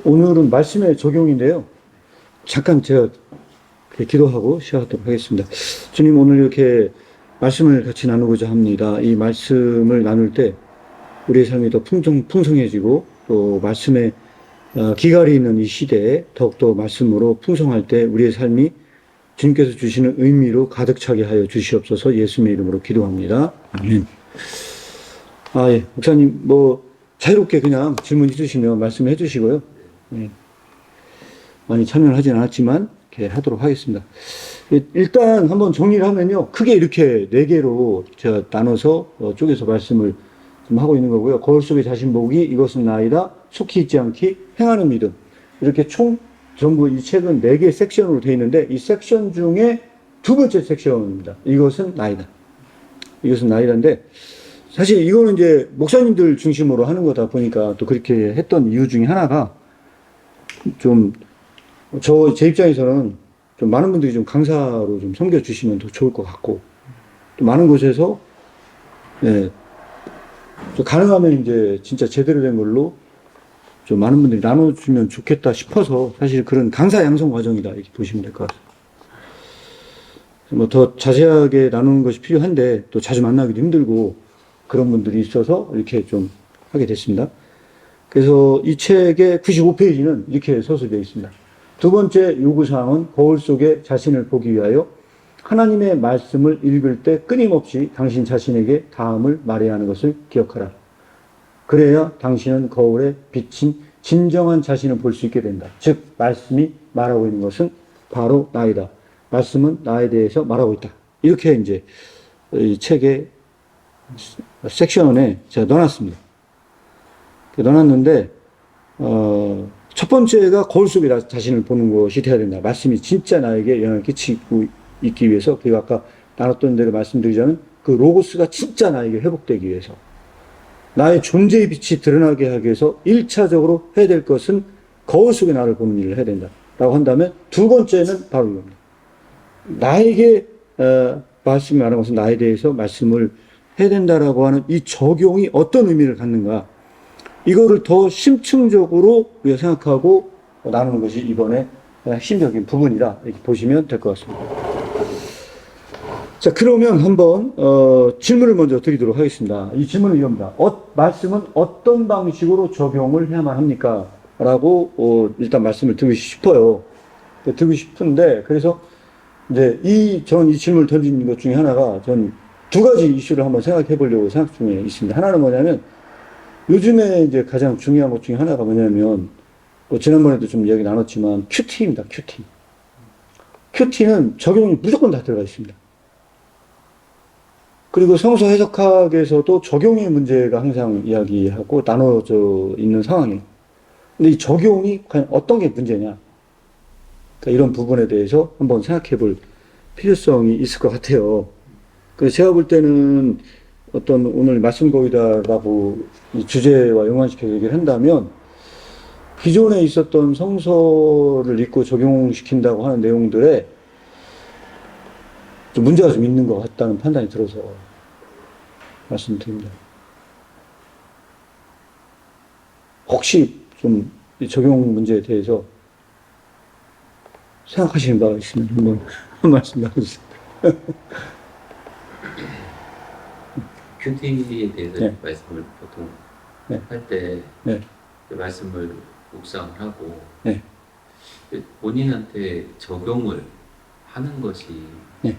오늘은 말씀의 적용인데요. 잠깐 제가 기도하고 시작하도록 하겠습니다. 주님, 오늘 이렇게 말씀을 같이 나누고자 합니다. 이 말씀을 나눌 때 우리의 삶이 더 풍성해지고 또 말씀에 기갈이 있는 이 시대에 더욱더 말씀으로 풍성할 때 우리의 삶이 주님께서 주시는 의미로 가득 차게 하여 주시옵소서. 예수님의 이름으로 기도합니다. 아멘. 예. 목사님, 자유롭게 그냥 질문 해주시면 말씀해 주시고요. 네. 많이 참여를 하진 않았지만, 이렇게 하도록 하겠습니다. 일단 한번 정리를 하면요. 크게 이렇게 4개로 제가 나눠서 쪼개서 말씀을 좀 하고 있는 거고요. 거울 속의 자신 보기, 이것은 나이다, 속히 있지 않기, 행하는 믿음. 이렇게 전부 이 책은 4개 섹션으로 되어 있는데, 이 섹션 중에 두 번째 섹션입니다. 이것은 나이다. 이것은 나이다인데, 사실 이거는 이제 목사님들 중심으로 하는 거다 보니까 또 그렇게 했던 이유 중에 하나가 제 입장에서는 좀 많은 분들이 좀 강사로 좀 섬겨주시면 더 좋을 것 같고, 또 많은 곳에서, 가능하면 이제 진짜 제대로 된 걸로 좀 많은 분들이 나눠주면 좋겠다 싶어서 사실 그런 강사 양성 과정이다. 이렇게 보시면 될 것 같아요. 더 자세하게 나누는 것이 필요한데 또 자주 만나기도 힘들고 그런 분들이 있어서 이렇게 좀 하게 됐습니다. 그래서 이 책의 95페이지는 이렇게 서술되어 있습니다. 두 번째 요구사항은 거울 속에 자신을 보기 위하여 하나님의 말씀을 읽을 때 끊임없이 당신 자신에게 다음을 말해야 하는 것을 기억하라. 그래야 당신은 거울에 비친 진정한 자신을 볼 수 있게 된다. 즉 말씀이 말하고 있는 것은 바로 나이다. 말씀은 나에 대해서 말하고 있다. 이렇게 이제 이 책의 섹션에 제가 넣어놨습니다. 넣어놨는데 첫 번째가 거울 속에 자신을 보는 것이 되어야 된다. 말씀이 진짜 나에게 영향을 끼치고 있기 위해서, 그리고 아까 나눴던 대로 말씀드리자면 그 로고스가 진짜 나에게 회복되기 위해서, 나의 존재의 빛이 드러나게 하기 위해서 1차적으로 해야 될 것은 거울 속에 나를 보는 일을 해야 된다. 라고 한다면 두 번째는 바로 이겁니다. 나에게 말씀이 말하는 것은 나에 대해서 말씀을 해야 된다라고 하는 이 적용이 어떤 의미를 갖는가, 이거를 더 심층적으로 우리가 생각하고 나누는 것이 이번에 핵심적인 부분이다. 이렇게 보시면 될 것 같습니다. 자, 그러면 한번 질문을 먼저 드리도록 하겠습니다. 이 질문은 이겁니다. 말씀은 어떤 방식으로 적용을 해야만 합니까? 라고 일단 말씀을 드리고 싶어요. 드리고 싶은데, 그래서 이제 저는 이 질문을 던진 것 중에 하나가, 저는 두 가지 이슈를 한번 생각해 보려고 생각 중에 있습니다. 하나는 뭐냐면, 요즘에 이제 가장 중요한 것 중에 하나가 뭐냐면, 지난번에도 좀 이야기 나눴지만, 큐티입니다, 큐티. 큐티는 적용이 무조건 다 들어가 있습니다. 그리고 성서 해석학에서도 적용의 문제가 항상 이야기하고 나눠져 있는 상황이에요. 근데 이 적용이 과연 어떤 게 문제냐? 그러니까 이런 부분에 대해서 한번 생각해 볼 필요성이 있을 것 같아요. 그래서 제가 볼 때는 오늘 말씀 거기다라고 이 주제와 연관시켜서 얘기를 한다면, 기존에 있었던 성서를 읽고 적용시킨다고 하는 내용들에 좀 문제가 좀 있는 것 같다는 판단이 들어서 말씀드립니다. 혹시 좀 이 적용 문제에 대해서 생각하시는 바가 있으면 한번 말씀 나눠주세요. 큐티에 대해서 네. 말씀을 보통 네. 할 때 네. 말씀을 묵상을 하고 네. 본인한테 적용을 하는 것이 네.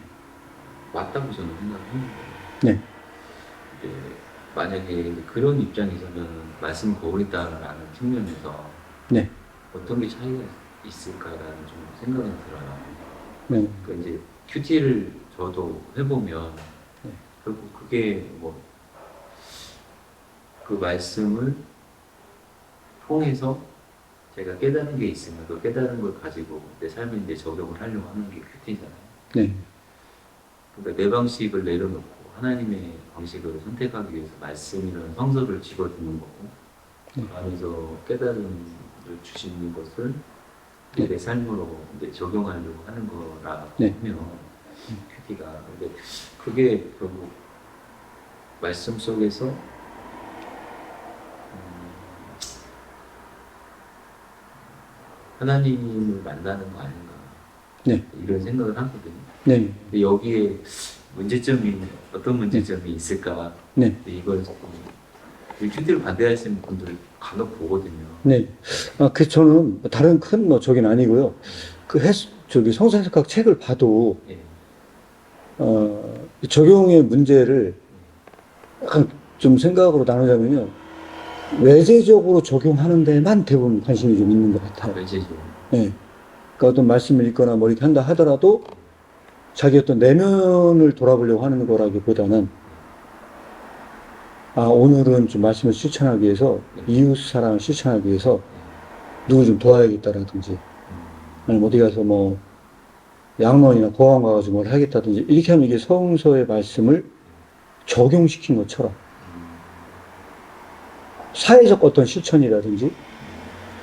맞다고 저는 생각을 하는 거예요. 네. 만약에 그런 입장에서는 말씀 거울이다라는 측면에서 네. 어떤 게 차이가 있을까라는 좀 생각이 들어요. 네. 그러니까 이제 큐티를 저도 해보면 결국 그게 그 말씀을 통해서 제가 깨달은 게 있으면 그 깨달은 걸 가지고 내 삶에 이제 적용을 하려고 하는 게 큐티잖아요. 네. 그러니까 내 방식을 내려놓고 하나님의 방식을 선택하기 위해서 말씀이라는 성서를 집어주는 거고, 그 안에서 깨달음을 주시는 것을 내 삶으로 이제 적용하려고 하는 거라고 하면 큐티가, 근데 그게 결국 말씀 속에서 하나님을 만나는 거 아닌가 네. 이런 생각을 하거든요. 네. 근데 여기에 문제점이 어떤 문제점이 있을까? 네. 근데 이걸 조금 큐티를 반대하시는 분들 간혹 보거든요. 네. 저는 다른 큰 뭐 저긴 아니고요. 저기 성서해석학 책을 봐도, 예. 적용의 문제를 약간 좀 생각으로 나누자면요. 외제적으로 적용하는 데만 대부분 관심이 좀 있는 것 같아요. 외제죠. 네. 그러니까 어떤 말씀을 읽거나 뭐 이렇게 한다 하더라도 자기 어떤 내면을 돌아보려고 하는 거라기보다는 오늘은 좀 말씀을 실천하기 위해서 이웃 사랑을 실천하기 위해서 누구 좀 도와야겠다라든지 아니면 어디 가서 뭐 양론이나 고아원 가가지고 뭘 하겠다든지 이렇게 하면 이게 성서의 말씀을 적용시킨 것처럼 사회적 어떤 실천이라든지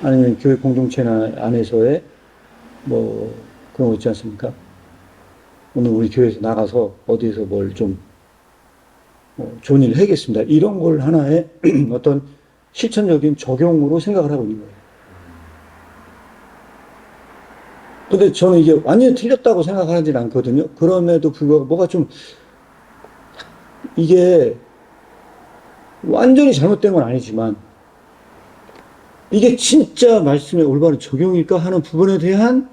아니면 교회 공동체 안에서의 뭐 그런 거 있지 않습니까? 오늘 우리 교회에서 나가서 어디에서 뭘 좀 좋은 일을 해야겠습니다. 이런 걸 하나의 어떤 실천적인 적용으로 생각을 하고 있는 거예요. 근데 저는 이게 완전히 틀렸다고 생각하지는 않거든요. 그럼에도 불구하고 뭐가 좀 이게 완전히 잘못된 건 아니지만 이게 진짜 말씀의 올바른 적용일까 하는 부분에 대한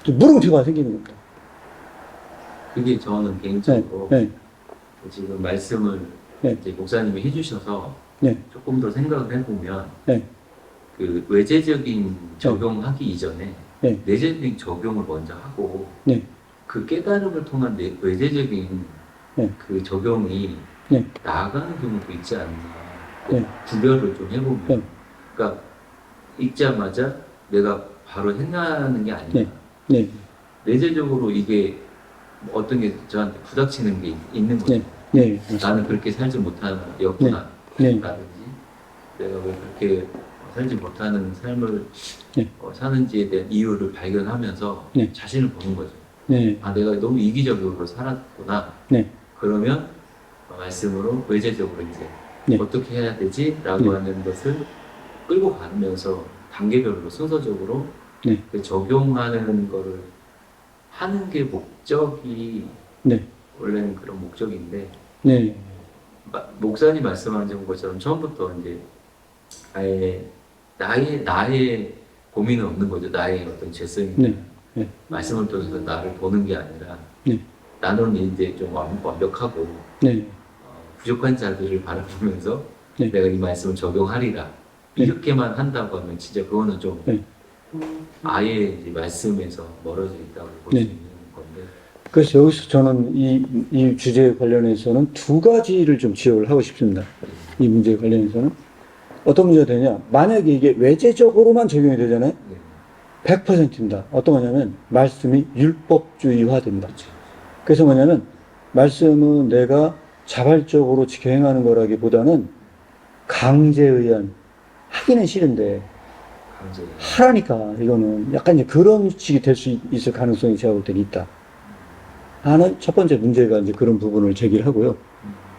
물음표가 생기는 겁니다. 그게 저는 개인적으로 네. 지금 말씀을 네. 이제 목사님이 해주셔서 네. 조금 더 생각을 해보면 네. 그 외제적인 적용하기 이전에 네. 내재적인 적용을 먼저 하고 네. 그 깨달음을 통한 외제적인 네. 그 적용이 네. 나아가는 경우도 있지 않나. 네. 구별을 좀 해보면. 네. 그러니까 읽자마자 내가 바로 행하는 게 아니라 네. 네. 내재적으로 이게 어떤 게 저한테 부닥치는 게 있는 거죠. 네. 나는 그렇게 살지 못하였구나. 네. 라든지 내가 왜 그렇게 살지 못하는 삶을 네. 사는지에 대한 이유를 발견하면서 네. 자신을 보는 거죠. 네. 내가 너무 이기적으로 살았구나. 네. 그러면 말씀으로 외제적으로 이제 네. 어떻게 해야 되지? 라고 네. 하는 것을 끌고 가면서 단계별로 순서적으로 네. 적용하는 거를 하는 게 목적이 네. 원래는 그런 목적인데 네. 목사님 말씀하신 것처럼 처음부터 이제 아예 나의 고민은 없는 거죠. 나의 어떤 죄성이 네. 네. 말씀을 통해서 나를 보는 게 아니라 네. 나는 이제 좀 완벽하고 네. 부족한 자들을 바라보면서 네. 내가 이 말씀을 적용하리라 네. 이렇게만 한다고 하면 진짜 그거는 좀 네. 아예 이제 말씀에서 멀어져 있다고 볼 수 네. 있는 건데 그래서 여기서 저는 이 주제에 관련해서는 두 가지를 좀 지적을 하고 싶습니다. 이 문제에 관련해서는 어떤 문제가 되냐? 만약에 이게 외제적으로만 적용이 되잖아요. 네. 100%입니다. 어떤 거냐면 말씀이 율법주의화 됩니다. 그렇죠. 그래서 뭐냐면 말씀은 내가 자발적으로 지켜 행하는 거라기보다는 강제에 의한 하기는 싫은데 강제. 하라니까 이거는 약간 이제 그런 식이 될 수 있을 가능성이 제가 볼 때는 있다. 하는 첫 번째 문제가 이제 그런 부분을 제기를 하고요.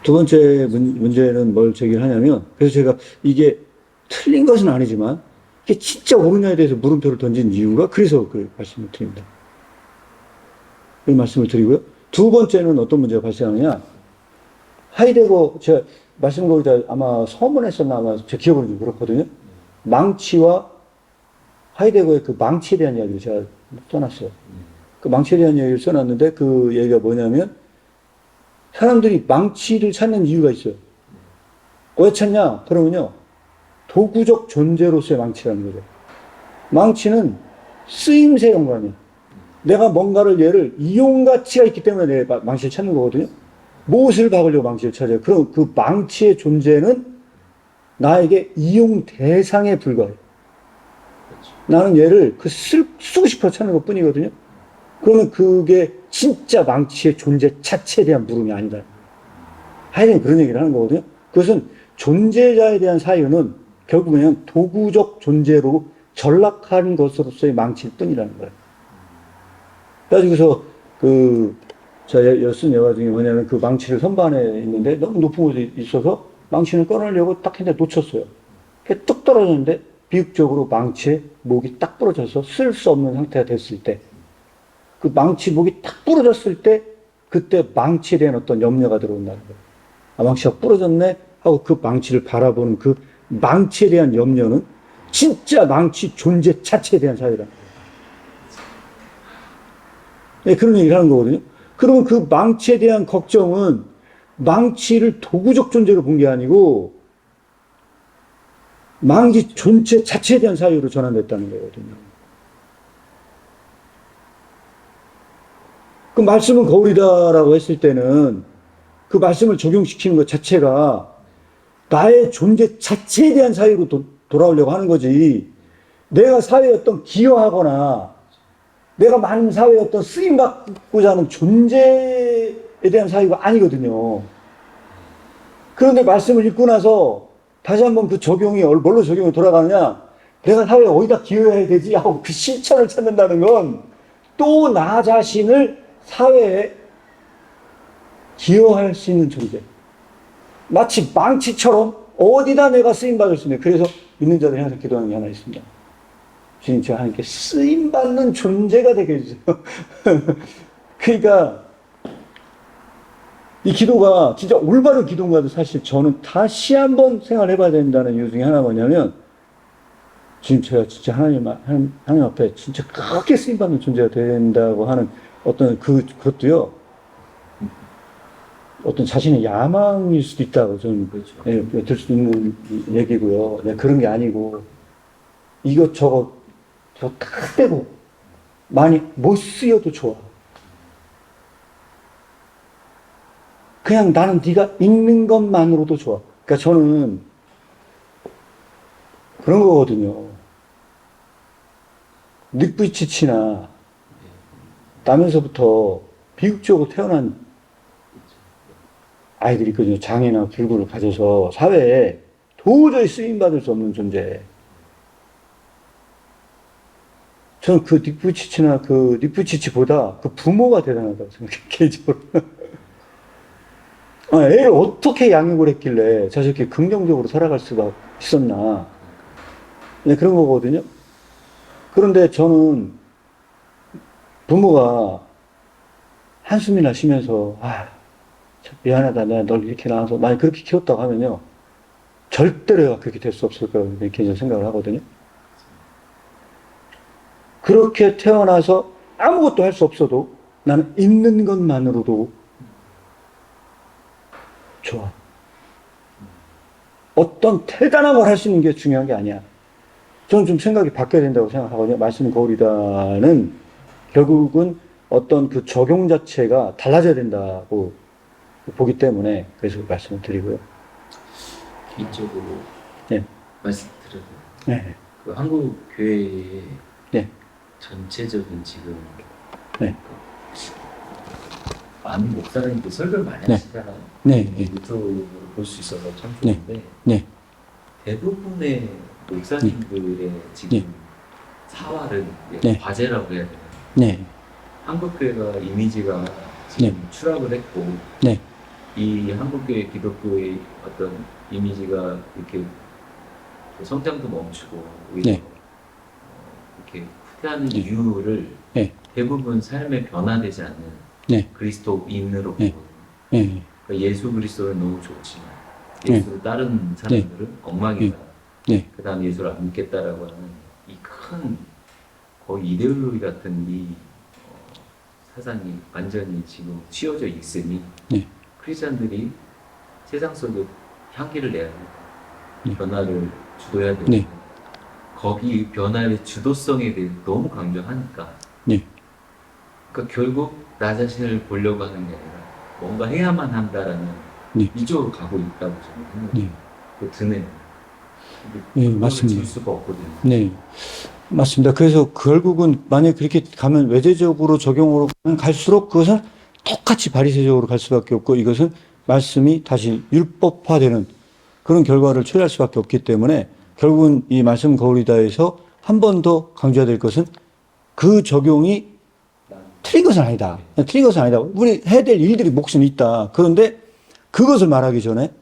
두 번째 문제는 뭘 제기를 하냐면 그래서 제가 이게 틀린 것은 아니지만 이게 진짜 옳으냐에 대해서 물음표를 던진 이유가 그래서 그 말씀을 드립니다. 그 말씀을 드리고요. 두 번째는 어떤 문제가 발생하느냐. 하이데거 제가 말씀 거기다 아마 서문했었나 아마 제 기억으로 좀 그렇거든요. 망치와 하이데거의 그 망치에 대한 이야기를 제가 써놨어요. 그 망치에 대한 이야기를 써놨는데 그 얘기가 뭐냐면 사람들이 망치를 찾는 이유가 있어요. 왜 찾냐? 그러면요. 도구적 존재로서의 망치라는 거죠. 망치는 쓰임새 연관이에요. 내가 뭔가를 얘를 이용 가치가 있기 때문에 내가 망치를 찾는 거거든요. 무엇을 박으려고 망치를 찾아요? 그럼 그 망치의 존재는 나에게 이용 대상에 불과해요. 그렇죠. 나는 얘를 쓰고 싶어 찾는 것 뿐이거든요. 그러면 그게 진짜 망치의 존재 자체에 대한 물음이 아니다. 하여튼 그런 얘기를 하는 거거든요. 그것은 존재자에 대한 사유는 결국은 그냥 도구적 존재로 전락한 것으로서의 망치일 뿐이라는 거예요. 그래서 제가 쓴 예화 중에 뭐냐면 그 망치를 선반에 있는데 너무 높은 곳에 있어서 망치를 꺼내려고 딱 했는데 놓쳤어요. 뚝 떨어졌는데 비극적으로 망치에 목이 딱 부러져서 쓸 수 없는 상태가 됐을 때, 그 망치 목이 딱 부러졌을 때, 그때 망치에 대한 어떤 염려가 들어온다는 거예요. 아, 망치가 부러졌네? 하고 그 망치를 바라보는 그 망치에 대한 염려는 진짜 망치 존재 자체에 대한 사유라는 거예요. 네, 그런 얘기를 하는 거거든요. 그러면 그 망치에 대한 걱정은 망치를 도구적 존재로 본 게 아니고 망치 존재 자체에 대한 사유로 전환됐다는 거거든요. 그 말씀은 거울이다라고 했을 때는 그 말씀을 적용시키는 것 자체가 나의 존재 자체에 대한 사유로 돌아오려고 하는 거지. 내가 사회에 어떤 기여하거나 내가 많은 사회에 어떤 쓰임받고자 하는 존재에 대한 사유가 아니거든요. 그런데 말씀을 읽고 나서 다시 한번 그 적용이 뭘로 적용이 돌아가느냐, 내가 사회에 어디다 기여해야 되지 하고 그 실천을 찾는다는 건 또 나 자신을 사회에 기여할 수 있는 존재, 마치 망치처럼 어디다 내가 쓰임받을 수 있는. 그래서 믿는 자들이 항상 기도하는 게 하나 있습니다. 주님, 제가 하나님께 쓰임받는 존재가 되게 해주세요. 그러니까 이 기도가 진짜 올바른 기도인가도 사실 저는 다시 한번 생각해봐야 된다는 이유 중에 하나가 뭐냐면, 지금 제가 진짜 하나님 앞에 진짜 크게 쓰임받는 존재가 된다고 하는 어떤 그것도요, 어떤 자신의 야망일 수도 있다고 저는 그렇죠. 예, 들 수 있는 얘기고요. 네, 그런 게 아니고 이것저것 다 빼고 많이 못 쓰여도 좋아. 그냥 나는 네가 있는 것만으로도 좋아. 그러니까 저는 그런 거거든요. 닉부이치치나 나면서부터 비극적으로 태어난 아이들이 있거든요. 장애나 불구를 가져서 사회에 도저히 쓰임받을 수 없는 존재. 저는 그 닉부이치치나 그 닉부이치치보다 그 부모가 대단하다고 생각해요. 개인적으로. 애를 어떻게 양육을 했길래 저렇게 긍정적으로 살아갈 수가 있었나. 네, 그런 거거든요. 그런데 저는 부모가 한숨이나 쉬면서, 참 미안하다. 내가 널 이렇게 낳아서 많이 그렇게 키웠다고 하면요, 절대로 얘가 그렇게 될 수 없을 거라고 이렇게 생각을 하거든요. 그렇게 태어나서 아무것도 할 수 없어도 나는 있는 것만으로도 좋아. 어떤 대단한 걸 할 수 있는 게 중요한 게 아니야. 저는 좀 생각이 바뀌어야 된다고 생각하거든요. 말씀 거울이다는 결국은 어떤 그 적용 자체가 달라져야 된다고 보기 때문에 그래서 그 말씀을 드리고요. 개인적으로 네. 말씀드려도 네. 그 한국 교회의 네. 전체적인 지금 네. 많은 목사님들 설교를 많이 네. 하시잖아요. 네. 유튜브로 볼 수 있어서 참 네. 좋은데 네. 대부분의 목사님들의 지금 네. 사활은 네. 과제라고 해야 되나요? 네. 한국교회가 이미지가 지금 추락을 했고 네. 이 한국교회 기독교의 어떤 이미지가 이렇게 성장도 멈추고 오히려 네. 이렇게 후퇴하는 네. 이유를 네. 대부분 삶에 변화되지 않는 네. 그리스도인으로 네. 보거든요. 네. 그러니까 예수 그리스도는 너무 좋지만 네. 예수를 따르는 사람들은 엉망이다. 네. 그 다음 예수를 안 믿겠다라고 하는 이 큰 거의 이데올로기 같은 이 사상이 완전히 지금 씌워져 있으니 네. 크리스찬들이 세상 속에 향기를 내야 됩니다. 네. 변화를 주도해야 되는데 네. 거기 변화의 주도성에 대해 너무 강조하니까 네. 그러니까 결국 나 자신을 보려고 하는 게 아니라 뭔가 해야만 한다라는 네. 이쪽으로 가고 있다고 저는 생각해요. 네. 그 드네요. 네, 맞습니다. 질 수가 없거든요. 네. 맞습니다. 그래서 결국은 만약에 그렇게 가면 외제적으로 적용으로 갈수록 그것은 똑같이 바리새적으로 갈 수밖에 없고 이것은 말씀이 다시 율법화되는 그런 결과를 초래할 수밖에 없기 때문에 결국은 이 말씀 거울이다에서 한 번 더 강조해야 될 것은 그 적용이 틀린 것은 아니다. 틀린 것은 아니다. 우리 해야 될 일들이 몫은 있다. 그런데 그것을 말하기 전에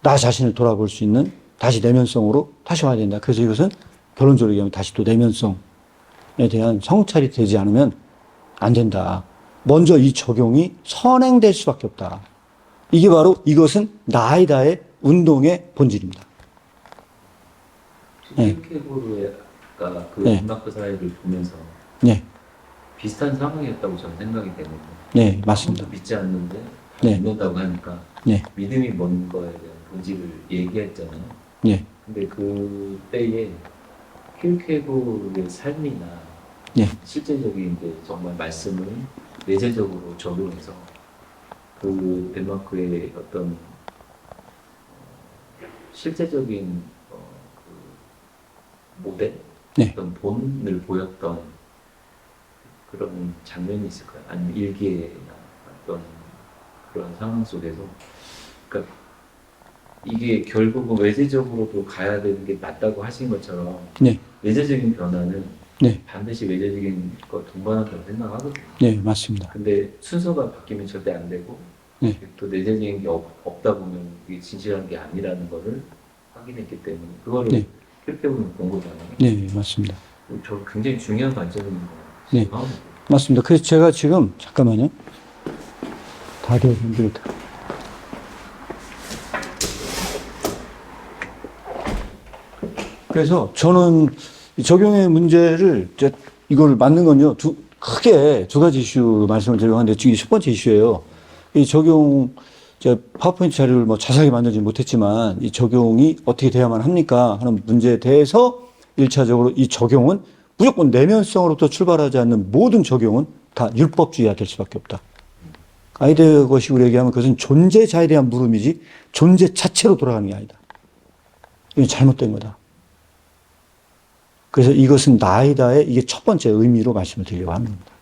나 자신을 돌아볼 수 있는 다시 내면성으로 다시 와야 된다. 그래서 이것은 결론적으로 얘기하면 다시 또 내면성에 대한 성찰이 되지 않으면 안 된다. 먼저 이 적용이 선행될 수밖에 없다. 이게 바로 이것은 나이다의 운동의 본질입니다. 네. 킬케고르가 그 네. 덴마크 사회를 보면서 네, 비슷한 상황이었다고 저는 생각이 되는데 네, 맞습니다. 아무도 믿지 않는데 네. 믿는다고 하니까 네, 믿음이 뭔 거에 대한 본질을 얘기했잖아요. 네, 근데 그때에 킬케고르의 삶이나 네, 실제적인 이제 정말 말씀을 내재적으로 적용해서 그 덴마크의 어떤 실제적인 그 모델, 네. 어떤 본을 보였던 그런 장면이 있을까요? 아니면 일기나 어떤 그런 상황 속에서, 그러니까 이게 결국은 외재적으로도 가야 되는 게 맞다고 하신 것처럼 네, 외재적인 변화는 네, 반드시 외재적인 거 동반한다고 생각하거든요. 네, 맞습니다. 근데 순서가 바뀌면 절대 안 되고 네. 또 내재적인 게 없다 보면 이게 진실한 게 아니라는 거를 확인했기 때문에 그거를 네. 킬케고르는 본 거잖아요. 네, 맞습니다. 저 굉장히 중요한 관점인 거 네. 같아요. 맞습니다. 그래서 제가 지금, 잠깐만요. 다 되어 힘들다. 그래서 저는 이 적용의 문제를, 이걸 맞는 건요, 크게 두 가지 이슈로 말씀을 드리려고 하는데, 지금 첫 번째 이슈예요. 이 적용, 파워포인트 자료를 뭐 자세하게 만들지 못했지만, 이 적용이 어떻게 돼야만 합니까? 하는 문제에 대해서 1차적으로 이 적용은 무조건 내면성으로부터 출발하지 않는 모든 적용은 다 율법주의가 될 수밖에 없다. 아이데거 식으로 얘기하면 그것은 존재자에 대한 물음이지 존재 자체로 돌아가는 게 아니다. 이건 잘못된 거다. 그래서 이것은 나이다의 이게 첫 번째 의미로 말씀을 드리려고 하는 겁니다.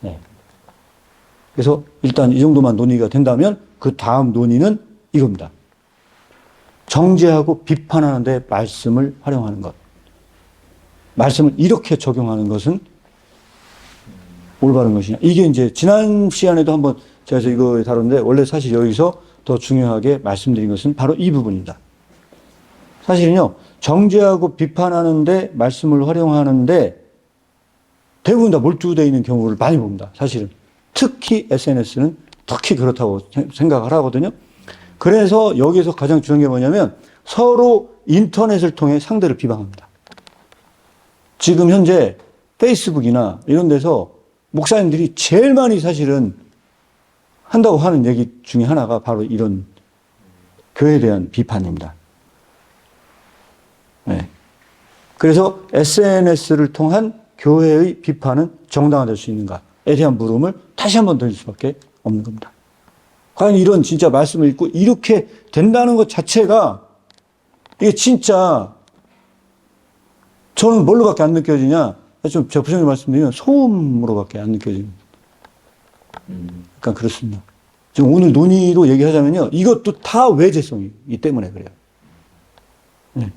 네. 그래서 일단 이 정도만 논의가 된다면 그 다음 논의는 이겁니다. 정죄하고 비판하는 데 말씀을 활용하는 것. 말씀을 이렇게 적용하는 것은 올바른 것이냐. 이게 이제 지난 시간에도 한번 제가 이거 다뤘는데 원래 사실 여기서 더 중요하게 말씀드린 것은 바로 이 부분입니다. 사실은요, 정죄하고 비판하는데 말씀을 활용하는데 대부분 다 몰두되어 있는 경우를 많이 봅니다. 사실은. 특히 SNS는 특히 그렇다고 생각을 하거든요. 그래서 여기에서 가장 중요한 게 뭐냐면 서로 인터넷을 통해 상대를 비방합니다. 지금 현재 페이스북이나 이런 데서 목사님들이 제일 많이 사실은 한다고 하는 얘기 중에 하나가 바로 이런 교회에 대한 비판입니다. 네. 그래서 SNS를 통한 교회의 비판은 정당화될 수 있는가에 대한 물음을 다시 한번 드릴 수밖에 없는 겁니다. 과연 이런 진짜 말씀을 읽고 이렇게 된다는 것 자체가 이게 진짜 저는 뭘로밖에 안 느껴지냐? 좀 제가 부정적으로 말씀드리면 소음으로밖에 안 느껴집니다. 그러니까 그렇습니다. 지금 오늘 논의로 얘기하자면요. 이것도 다 외재성이기 때문에 그래요. 네.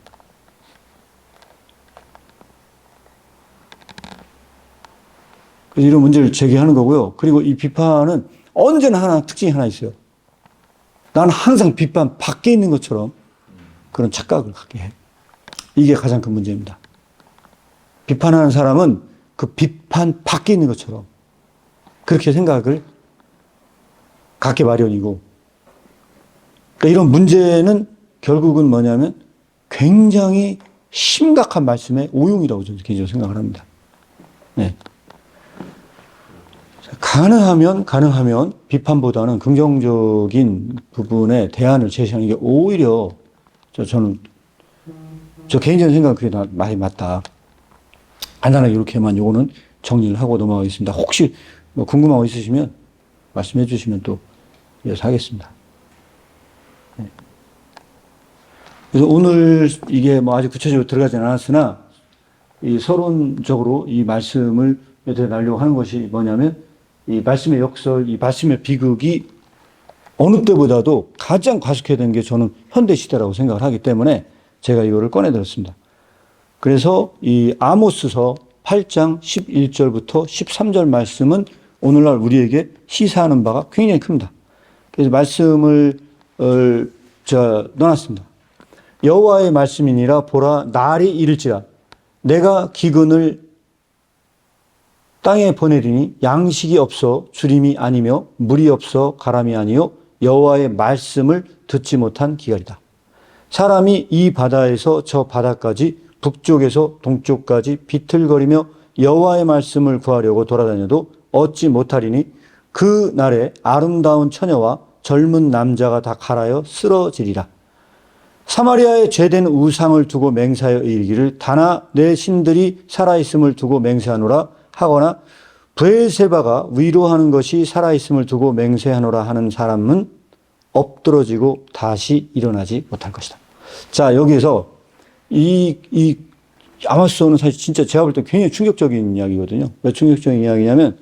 그래서 이런 문제를 제기하는 거고요. 그리고 이 비판은 언제나 특징이 하나 있어요. 나는 항상 비판 밖에 있는 것처럼 그런 착각을 하게 해. 이게 가장 큰 문제입니다. 비판하는 사람은 그 비판 밖에 있는 것처럼 그렇게 생각을 갖게 마련이고, 그러니까 이런 문제는 결국은 뭐냐면 굉장히 심각한 말씀의 오용이라고 저는 개인적으로 생각을 합니다. 네. 가능하면 비판보다는 긍정적인 부분에 대안을 제시하는 게 오히려 저는 저 개인적인 생각은 그게 많이 맞다. 간단하게 이렇게만 요거는 정리를 하고 넘어가겠습니다. 혹시 뭐 궁금한 거 있으시면 말씀해 주시면 또 이어서 하겠습니다. 네. 그래서 오늘 이게 뭐 아직 구체적으로 들어가진 않았으나 이 서론적으로 이 말씀을 내려고 하는 것이 뭐냐면 이 말씀의 역설, 이 말씀의 비극이 어느 때보다도 가장 과속해야 되는 게 저는 현대 시대라고 생각을 하기 때문에 제가 이거를 꺼내들었습니다. 그래서 이 아모스서 8장 11절부터 13절 말씀은 오늘날 우리에게 시사하는 바가 굉장히 큽니다. 그래서 말씀을 넣어놨습니다. 여호와의 말씀이니라. 보라, 날이 이를지라. 내가 기근을 땅에 보내리니 양식이 없어 주림이 아니며 물이 없어 가람이 아니요 여호와의 말씀을 듣지 못한 기갈이다. 사람이 이 바다에서 저 바다까지 북쪽에서 동쪽까지 비틀거리며 여호와의 말씀을 구하려고 돌아다녀도 얻지 못하리니 그 날에 아름다운 처녀와 젊은 남자가 다 갈아여 쓰러지리라. 사마리아에 죄된 우상을 두고 맹세하여 이르기를 다나 내 신들이 살아있음을 두고 맹세하노라 하거나 브엘세바가 위로하는 것이 살아있음을 두고 맹세하노라 하는 사람은 엎드러지고 다시 일어나지 못할 것이다. 자, 여기에서 이 아마스는 사실 진짜 제가 볼 때 굉장히 충격적인 이야기거든요. 왜 충격적인 이야기냐면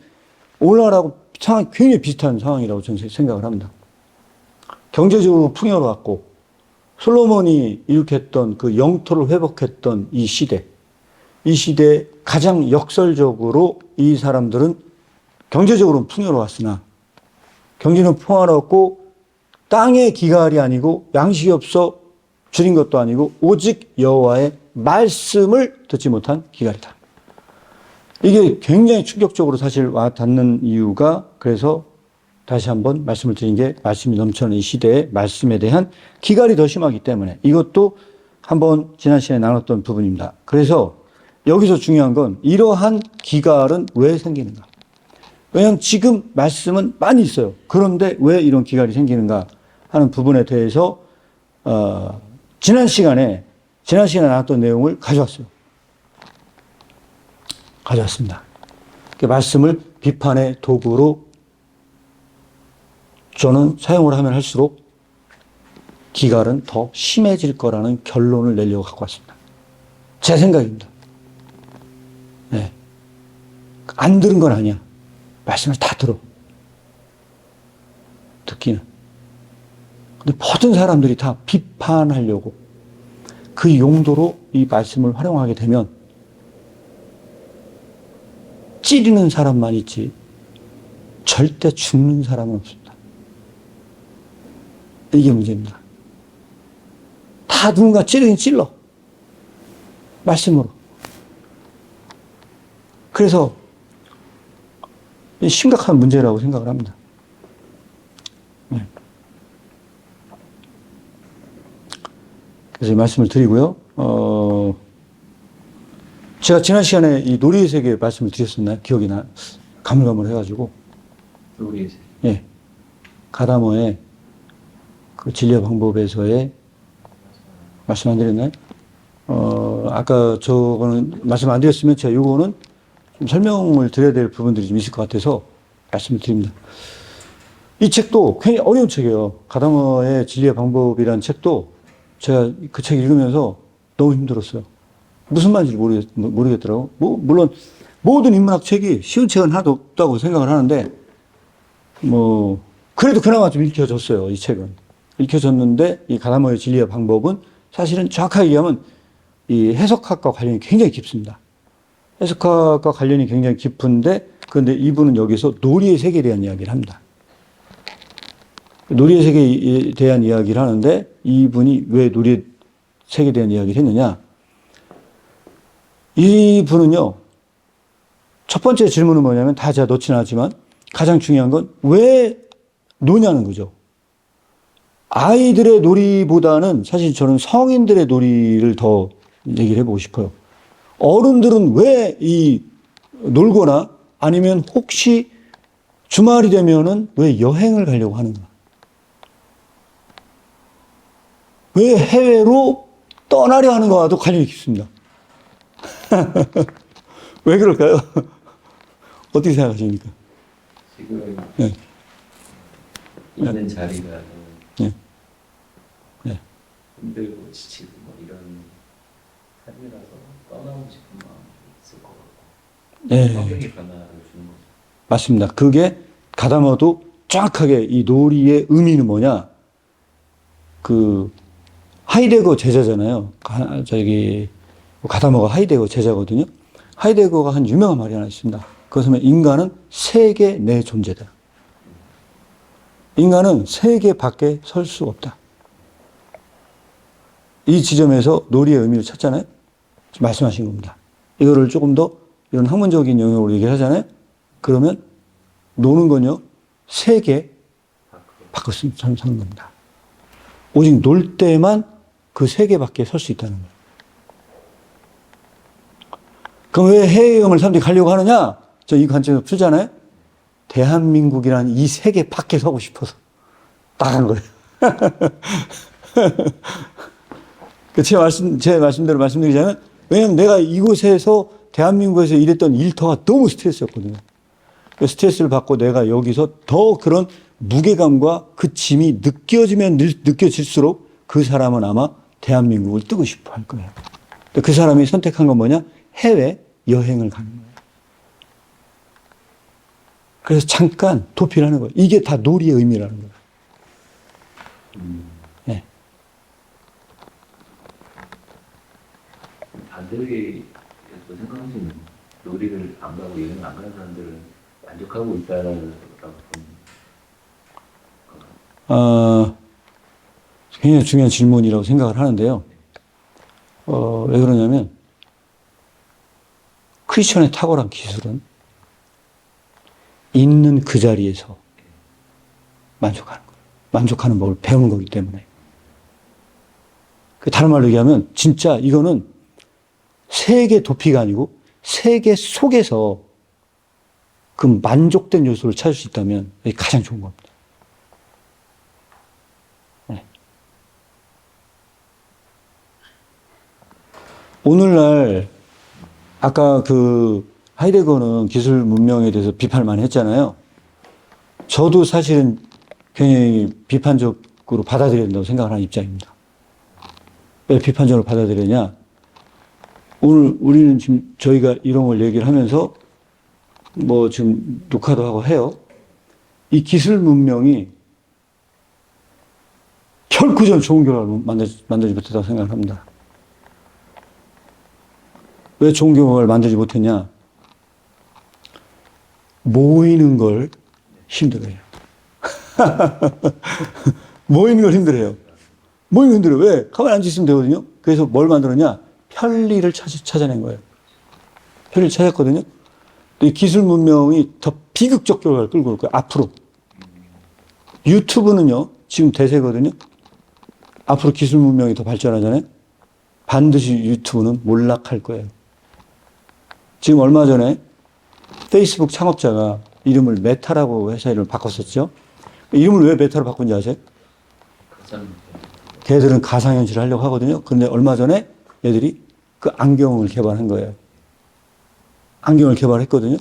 오늘날하고 상황이 굉장히 비슷한 상황이라고 저는 생각을 합니다. 경제적으로 풍요로웠고 솔로몬이 일으켰던 그 영토를 회복했던 이 시대에 가장 역설적으로 이 사람들은 경제적으로는 풍요로웠으나 경제는 평화로웠고 땅의 기갈이 아니고 양식이 없어 줄인 것도 아니고 오직 여호와의 말씀을 듣지 못한 기갈이다. 이게 굉장히 충격적으로 사실 와 닿는 이유가 그래서 다시 한번 말씀을 드린 게 말씀이 넘쳐나는 이 시대에 말씀에 대한 기갈이 더 심하기 때문에 이것도 한번 지난 시간에 나눴던 부분입니다. 그래서 여기서 중요한 건 이러한 기갈은 왜 생기는가? 왜냐하면 지금 말씀은 많이 있어요. 그런데 왜 이런 기갈이 생기는가 하는 부분에 대해서 지난 시간에 나눴던 내용을 가져왔습니다. 그 말씀을 비판의 도구로 저는 사용을 하면 할수록 기갈은 더 심해질 거라는 결론을 내려고 갖고 왔습니다. 제 생각입니다. 네. 안 들은 건 아니야. 말씀을 다 들어. 듣기는. 근데 모든 사람들이 다 비판하려고 그 용도로 이 말씀을 활용하게 되면 찌르는 사람만 있지 절대 죽는 사람은 없습니다. 이게 문제입니다. 다 누군가 찌르긴 찔러. 말씀으로. 그래서 심각한 문제라고 생각을 합니다. 네. 그래서 이 말씀을 드리고요. 제가 지난 시간에 이 놀이의 세계 말씀을 드렸었나요? 기억이 가물가물해가지고. 놀이의 세계. 예. 가다모의 그 진료 방법에서의 말씀 안 드렸나요? 아까 저거는 말씀 안 드렸으면 제가 요거는 좀 설명을 드려야 될 부분들이 좀 있을 것 같아서 말씀을 드립니다. 이 책도 굉장히 어려운 책이에요. 가다모의 진리의 방법이라는 책도 제가 그 책 읽으면서 너무 힘들었어요. 무슨 말인지 모르겠더라고. 물론 모든 인문학 책이 쉬운 책은 하나도 없다고 생각을 하는데 그래도 그나마 좀 읽혀졌어요. 이 책은. 읽혀졌는데 이 가다모의 진리의 방법은 사실은 정확하게 얘기하면 이 해석학과 관련이 굉장히 깊습니다. 해석학과 관련이 굉장히 깊은데 그런데 이분은 여기서 놀이의 세계에 대한 이야기를 합니다. 놀이의 세계에 대한 이야기를 하는데 이분이 왜 놀이의 세계에 대한 이야기를 했느냐? 이분은요, 첫 번째 질문은 뭐냐면 다 제가 넣지는 않았지만 가장 중요한 건 왜 노냐는 거죠. 아이들의 놀이보다는 사실 저는 성인들의 놀이를 더 얘기를 해보고 싶어요. 어른들은 왜 놀거나 아니면 혹시 주말이 되면은 왜 여행을 가려고 하는가? 왜 해외로 떠나려 하는 거와도 관련이 깊습니다. 왜 그럴까요? 어떻게 생각하십니까? 지금 네. 있는 자리가 네. 네. 힘들고 지치고 이런 삶이라서 떠나고 싶은 마음이 있을 것 같고 네. 환경의 변화를 주는 거죠. 맞습니다. 그게 가다모도 정확하게 이 놀이의 의미는 뭐냐? 하이데거 제자잖아요. 가다모가 하이데거 제자거든요. 하이데거가 한 유명한 말이 하나 있습니다. 그것은 인간은 세계 내 존재다. 인간은 세계 밖에 설 수 없다. 이 지점에서 놀이의 의미를 찾잖아요. 말씀하신 겁니다. 이거를 조금 더 이런 학문적인 영역으로 얘기를 하잖아요. 그러면 노는 건요, 세계 밖으로 사는 겁니다. 오직 놀 때만 그 세계 밖에 설 수 있다는 거예요. 그럼 왜 해외여행을 사람들이 가려고 하느냐? 저 이 관점에서 풀잖아요. 대한민국이라는 이 세계 밖에 서고 싶어서 나간 거예요. 제 말씀대로 말씀드리자면, 왜냐면 내가 이곳에서 대한민국에서 일했던 일터가 너무 스트레스였거든요. 스트레스를 받고 내가 여기서 더 그런 무게감과 그 짐이 느껴지면 느껴질수록 그 사람은 아마 대한민국을 뜨고 싶어 할 거예요. 그 사람이 선택한 건 뭐냐? 해외 여행을 가는 거예요. 그래서 잠깐 도피를 하는 거예요. 이게 다 놀이의 의미라는 거예요. 네. 반대로 생각하시는 놀이를 안 가고 여행 안 가는 사람들은 만족하고 있다라고 보는 건가요? 굉장히 중요한 질문이라고 생각을 하는데요. 왜 그러냐면, 크리스천의 탁월한 기술은 있는 그 자리에서 만족하는 거예요. 만족하는 법을 배우는 거기 때문에. 다른 말로 얘기하면, 진짜 이거는 세계 도피가 아니고, 세계 속에서 그 만족된 요소를 찾을 수 있다면, 이게 가장 좋은 겁니다. 네. 오늘날, 아까 하이데거는 기술 문명에 대해서 비판을 많이 했잖아요. 저도 사실은 굉장히 비판적으로 받아들여야 된다고 생각을 하는 입장입니다. 왜 비판적으로 받아들이냐? 오늘 우리는 지금 저희가 이런 걸 얘기를 하면서 지금 녹화도 하고 해요. 이 기술 문명이 결코 전 좋은 결과를 만들지 못했다고 생각을 합니다. 왜 좋은 결과를 만들지 못했냐? 모이는 걸 힘들어해요. 모이는 걸 힘들어해요. 모이는 걸 힘들어요. 왜? 가만히 앉아있으면 되거든요. 그래서 뭘 만들었냐? 편리를 찾아낸 거예요. 편리를 찾았거든요. 이 기술 문명이 더 비극적 결과를 끌고 올 거예요. 앞으로. 유튜브는요, 지금 대세거든요. 앞으로 기술 문명이 더 발전하잖아요. 반드시 유튜브는 몰락할 거예요. 지금 얼마 전에 페이스북 창업자가 이름을 메타라고 회사 이름을 바꿨었죠. 이름을 왜 메타로 바꾼지 아세요? 걔들은 가상현실을 하려고 하거든요. 그런데 얼마 전에 얘들이 그 안경을 개발한 거예요. 안경을 개발했거든요.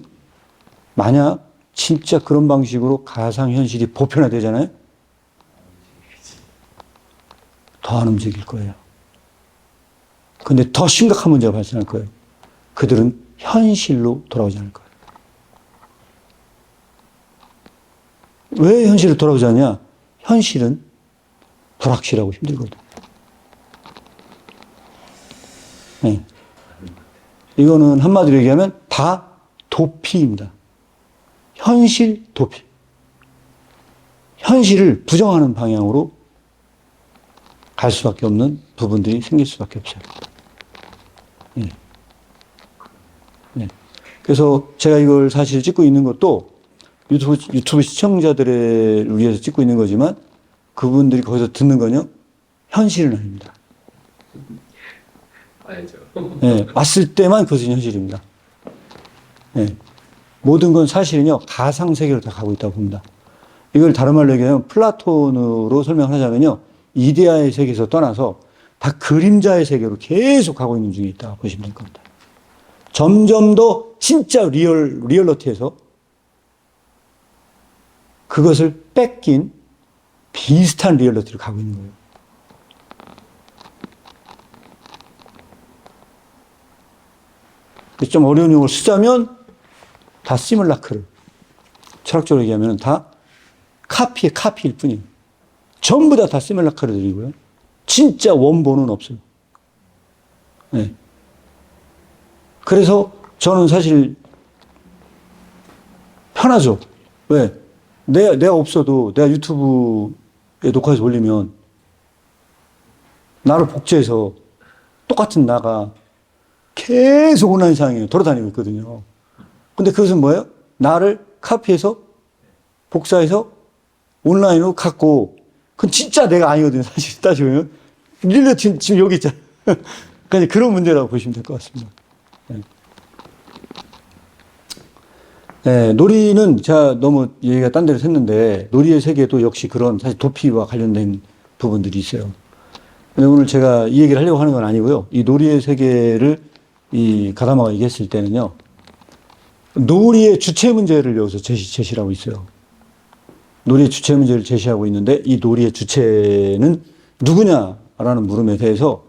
만약 진짜 그런 방식으로 가상현실이 보편화되잖아요. 더 안 움직일 거예요. 근데 더 심각한 문제가 발생할 거예요. 그들은 현실로 돌아오지 않을 거예요. 왜 현실로 돌아오지 않냐? 현실은 불확실하고 힘들거든요. 네. 이거는 한마디로 얘기하면 다 도피입니다. 현실 도피. 현실을 부정하는 방향으로 갈 수밖에 없는 부분들이 생길 수밖에 없어요. 네. 네. 그래서 제가 이걸 사실 찍고 있는 것도 유튜브 시청자들을 위해서 찍고 있는 거지만 그분들이 거기서 듣는 건요, 현실은 아닙니다. 알죠. 네, 왔을 때만 그것은 현실입니다. 네. 모든 건 사실은요, 가상세계로 다 가고 있다고 봅니다. 이걸 다른 말로 얘기하면 플라톤으로 설명을 하자면요, 이데아의 세계에서 떠나서 다 그림자의 세계로 계속 가고 있는 중에 있다고 보시면 될 겁니다. 점점 더 진짜 리얼러티에서 그것을 뺏긴 비슷한 리얼러티로 가고 있는 거예요. 좀 어려운 용어를 쓰자면 다 시뮬라크를, 철학적으로 얘기하면 다 카피일 뿐이에요. 전부 다 시뮬라크를 드리고요. 진짜 원본은 없어요. 네. 그래서 저는 사실 편하죠. 왜? 내가 없어도 내가 유튜브에 녹화해서 올리면 나를 복제해서 똑같은 나가 계속 온라인 상에 돌아다니고 있거든요. 근데 그것은 뭐예요? 나를 카피해서 복사해서 온라인으로 갖고, 그건 진짜 내가 아니거든요. 사실 따지면. 릴레 지금 여기 있잖아요. 그러니까 그런 문제라고 보시면 될 것 같습니다. 네. 네, 놀이는 제가 너무 얘기가 딴 데로 샜는데, 놀이의 세계도 역시 그런 사실 도피와 관련된 부분들이 있어요. 근데 오늘 제가 이 얘기를 하려고 하는 건 아니고요. 이 놀이의 세계를 이 가다마가 얘기했을 때는요, 놀이의 주체 문제를 여기서 제시를 하고 있어요. 놀이의 주체 문제를 제시하고 있는데, 이 놀이의 주체는 누구냐라는 물음에 대해서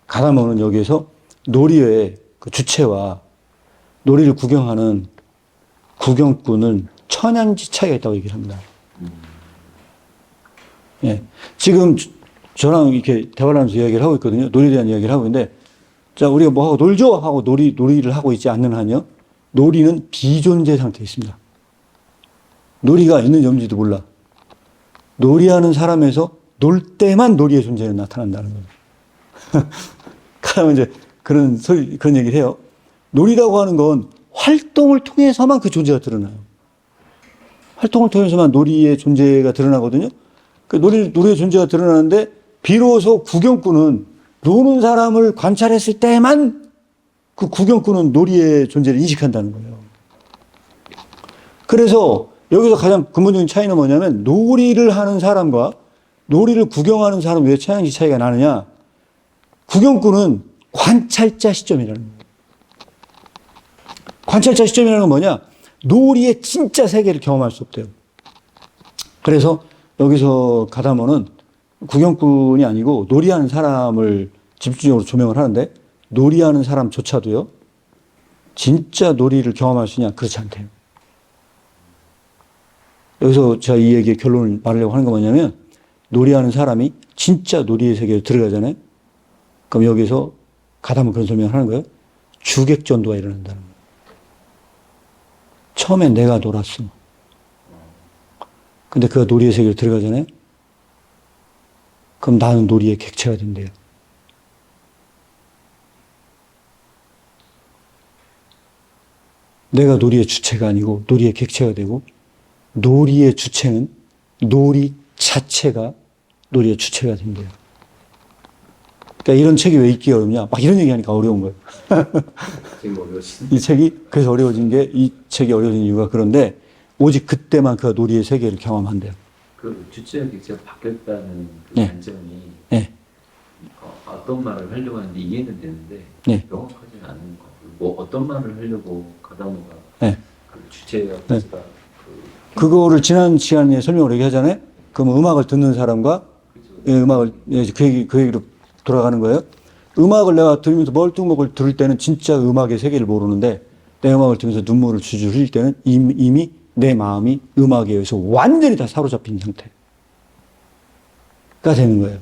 가다마는 여기에서 놀이의 그 주체와 놀이를 구경하는 구경꾼은 천양지 차이가 있다고 얘기를 합니다. 예. 지금 저랑 이렇게 대화를 하면서 이야기를 하고 있거든요. 놀이에 대한 이야기를 하고 있는데, 자, 우리가 뭐 하고 놀죠? 하고 놀이를 하고 있지 않는 한요. 놀이는 비존재 상태에 있습니다. 놀이가 있는지 없는지도 몰라. 놀이하는 사람에서 놀 때만 놀이의 존재가 나타난다는 거예요. 그러면 이제 그런 얘기를 해요. 놀이라고 하는 건 활동을 통해서만 그 존재가 드러나요. 활동을 통해서만 놀이의 존재가 드러나거든요. 그 놀이의 존재가 드러나는데, 비로소 구경꾼은 노는 사람을 관찰했을 때만 그 구경꾼은 놀이의 존재를 인식한다는 거예요. 그래서 여기서 가장 근본적인 차이는 뭐냐면, 놀이를 하는 사람과 놀이를 구경하는 사람 왜 차양지 차이가 나느냐? 구경꾼은 관찰자 시점이라는 거예요. 관찰자 시점이라는 건 뭐냐? 놀이의 진짜 세계를 경험할 수 없대요. 그래서 여기서 가다모는 구경꾼이 아니고 놀이하는 사람을 집중적으로 조명을 하는데, 놀이하는 사람조차도요, 진짜 놀이를 경험할 수 있냐? 그렇지 않대요. 여기서 제가 이 얘기의 결론을 말하려고 하는 건 뭐냐면, 놀이하는 사람이 진짜 놀이의 세계에 들어가잖아요. 그럼 여기서 가다모 그런 설명을 하는 거예요. 주객전도가 일어난다는 거예요. 처음에 내가 놀았어. 근데 그가 놀이의 세계로 들어가잖아요. 그럼 나는 놀이의 객체가 된대요. 내가 놀이의 주체가 아니고 놀이의 객체가 되고, 놀이의 주체는 놀이 자체가 놀이의 주체가 된대요. 그러니까 이런 책이 왜 읽기 어렵냐? 막 이런 얘기하니까 어려운 거예요. 이 책이 그래서 어려워진 게, 이 책이 어려워진 이유가 그런데, 오직 그때만 그 놀이의 세계를 경험한대요. 그 주체가 객체가 바뀌었다는 그 네. 관점이 네. 어떤 말을 하려고 하는지 이해는 되는데 네. 명확하지는 않은 것 같아요. 뭐 어떤 말을 하려고 가다모가 네. 그 주체가 네. 객체가 그거를 지난 시간에 설명을 얘기하잖아요. 그럼 음악을 듣는 사람과, 예, 음악을, 예, 그 얘기로 돌아가는 거예요. 음악을 내가 들으면서 멀뚱멀뚱 들을 때는 진짜 음악의 세계를 모르는데, 내 음악을 들으면서 눈물을 줄줄 흘릴 때는 이미 내 마음이 음악에 의해서 완전히 다 사로잡힌 상태가 되는 거예요.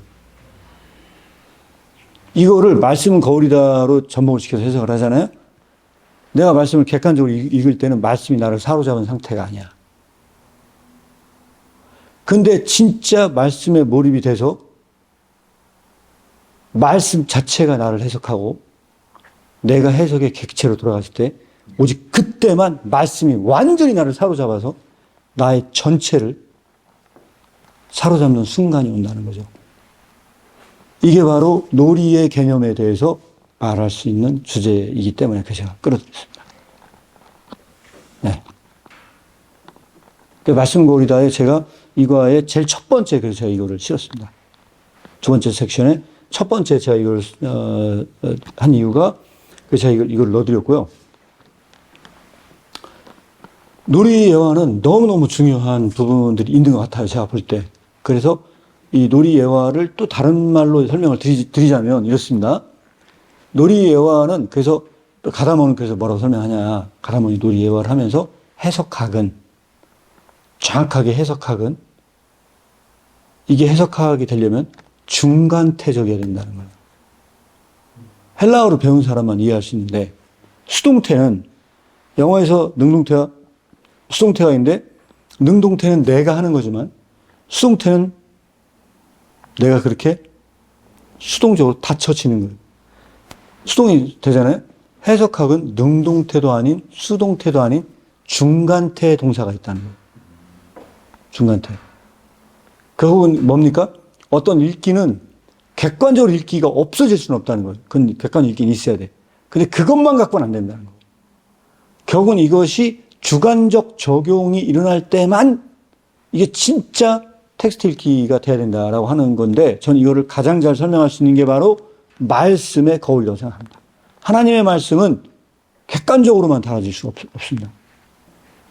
이거를 말씀은 거울이다로 접목을 시켜서 해석을 하잖아요. 내가 말씀을 객관적으로 읽을 때는 말씀이 나를 사로잡은 상태가 아니야. 근데 진짜 말씀에 몰입이 돼서 말씀 자체가 나를 해석하고 내가 해석의 객체로 돌아갔을 때, 오직 그때만 말씀이 완전히 나를 사로잡아서 나의 전체를 사로잡는 순간이 온다는 거죠. 이게 바로 놀이의 개념에 대해서 말할 수 있는 주제이기 때문에 그 제가 끌어들였습니다. 네. 그 말씀 거울이다에 제가 이거의 제일 첫 번째, 그래서 제가 이거를 실었습니다. 두 번째 섹션에 첫 번째 제가 이걸 한 이유가, 그래서 제가 이걸 넣어드렸고요. 놀이 예화는 너무너무 중요한 부분들이 있는 것 같아요, 제가 볼 때. 그래서 이 놀이 예화를 또 다른 말로 설명을 드리자면 이렇습니다. 놀이 예화는 그래서 가다몬은 그래서 뭐라고 설명하냐. 가다몬이 놀이 예화를 하면서 해석학은, 정확하게 해석학은, 이게 해석학이 되려면 중간태적이어야 된다는 거예요. 헬라어로 배운 사람만 이해할 수 있는데, 수동태는 영어에서 능동태와 수동태가 있는데, 능동태는 내가 하는 거지만 수동태는 내가 그렇게 수동적으로 닫혀지는 거예요. 수동이 되잖아요. 해석학은 능동태도 아닌 수동태도 아닌 중간태 동사가 있다는 거예요. 중간태. 결국은 뭡니까? 어떤 읽기는 객관적으로 읽기가 없어질 수는 없다는 거예요. 그건 객관적으로 읽기는 있어야 돼. 근데 그것만 갖고는 안 된다는 거예요. 결국은 이것이 주관적 적용이 일어날 때만 이게 진짜 텍스트 읽기가 돼야 된다라고 하는 건데, 저는 이거를 가장 잘 설명할 수 있는 게 바로 말씀의 거울이라고 생각합니다. 하나님의 말씀은 객관적으로만 달아질 수가 없습니다.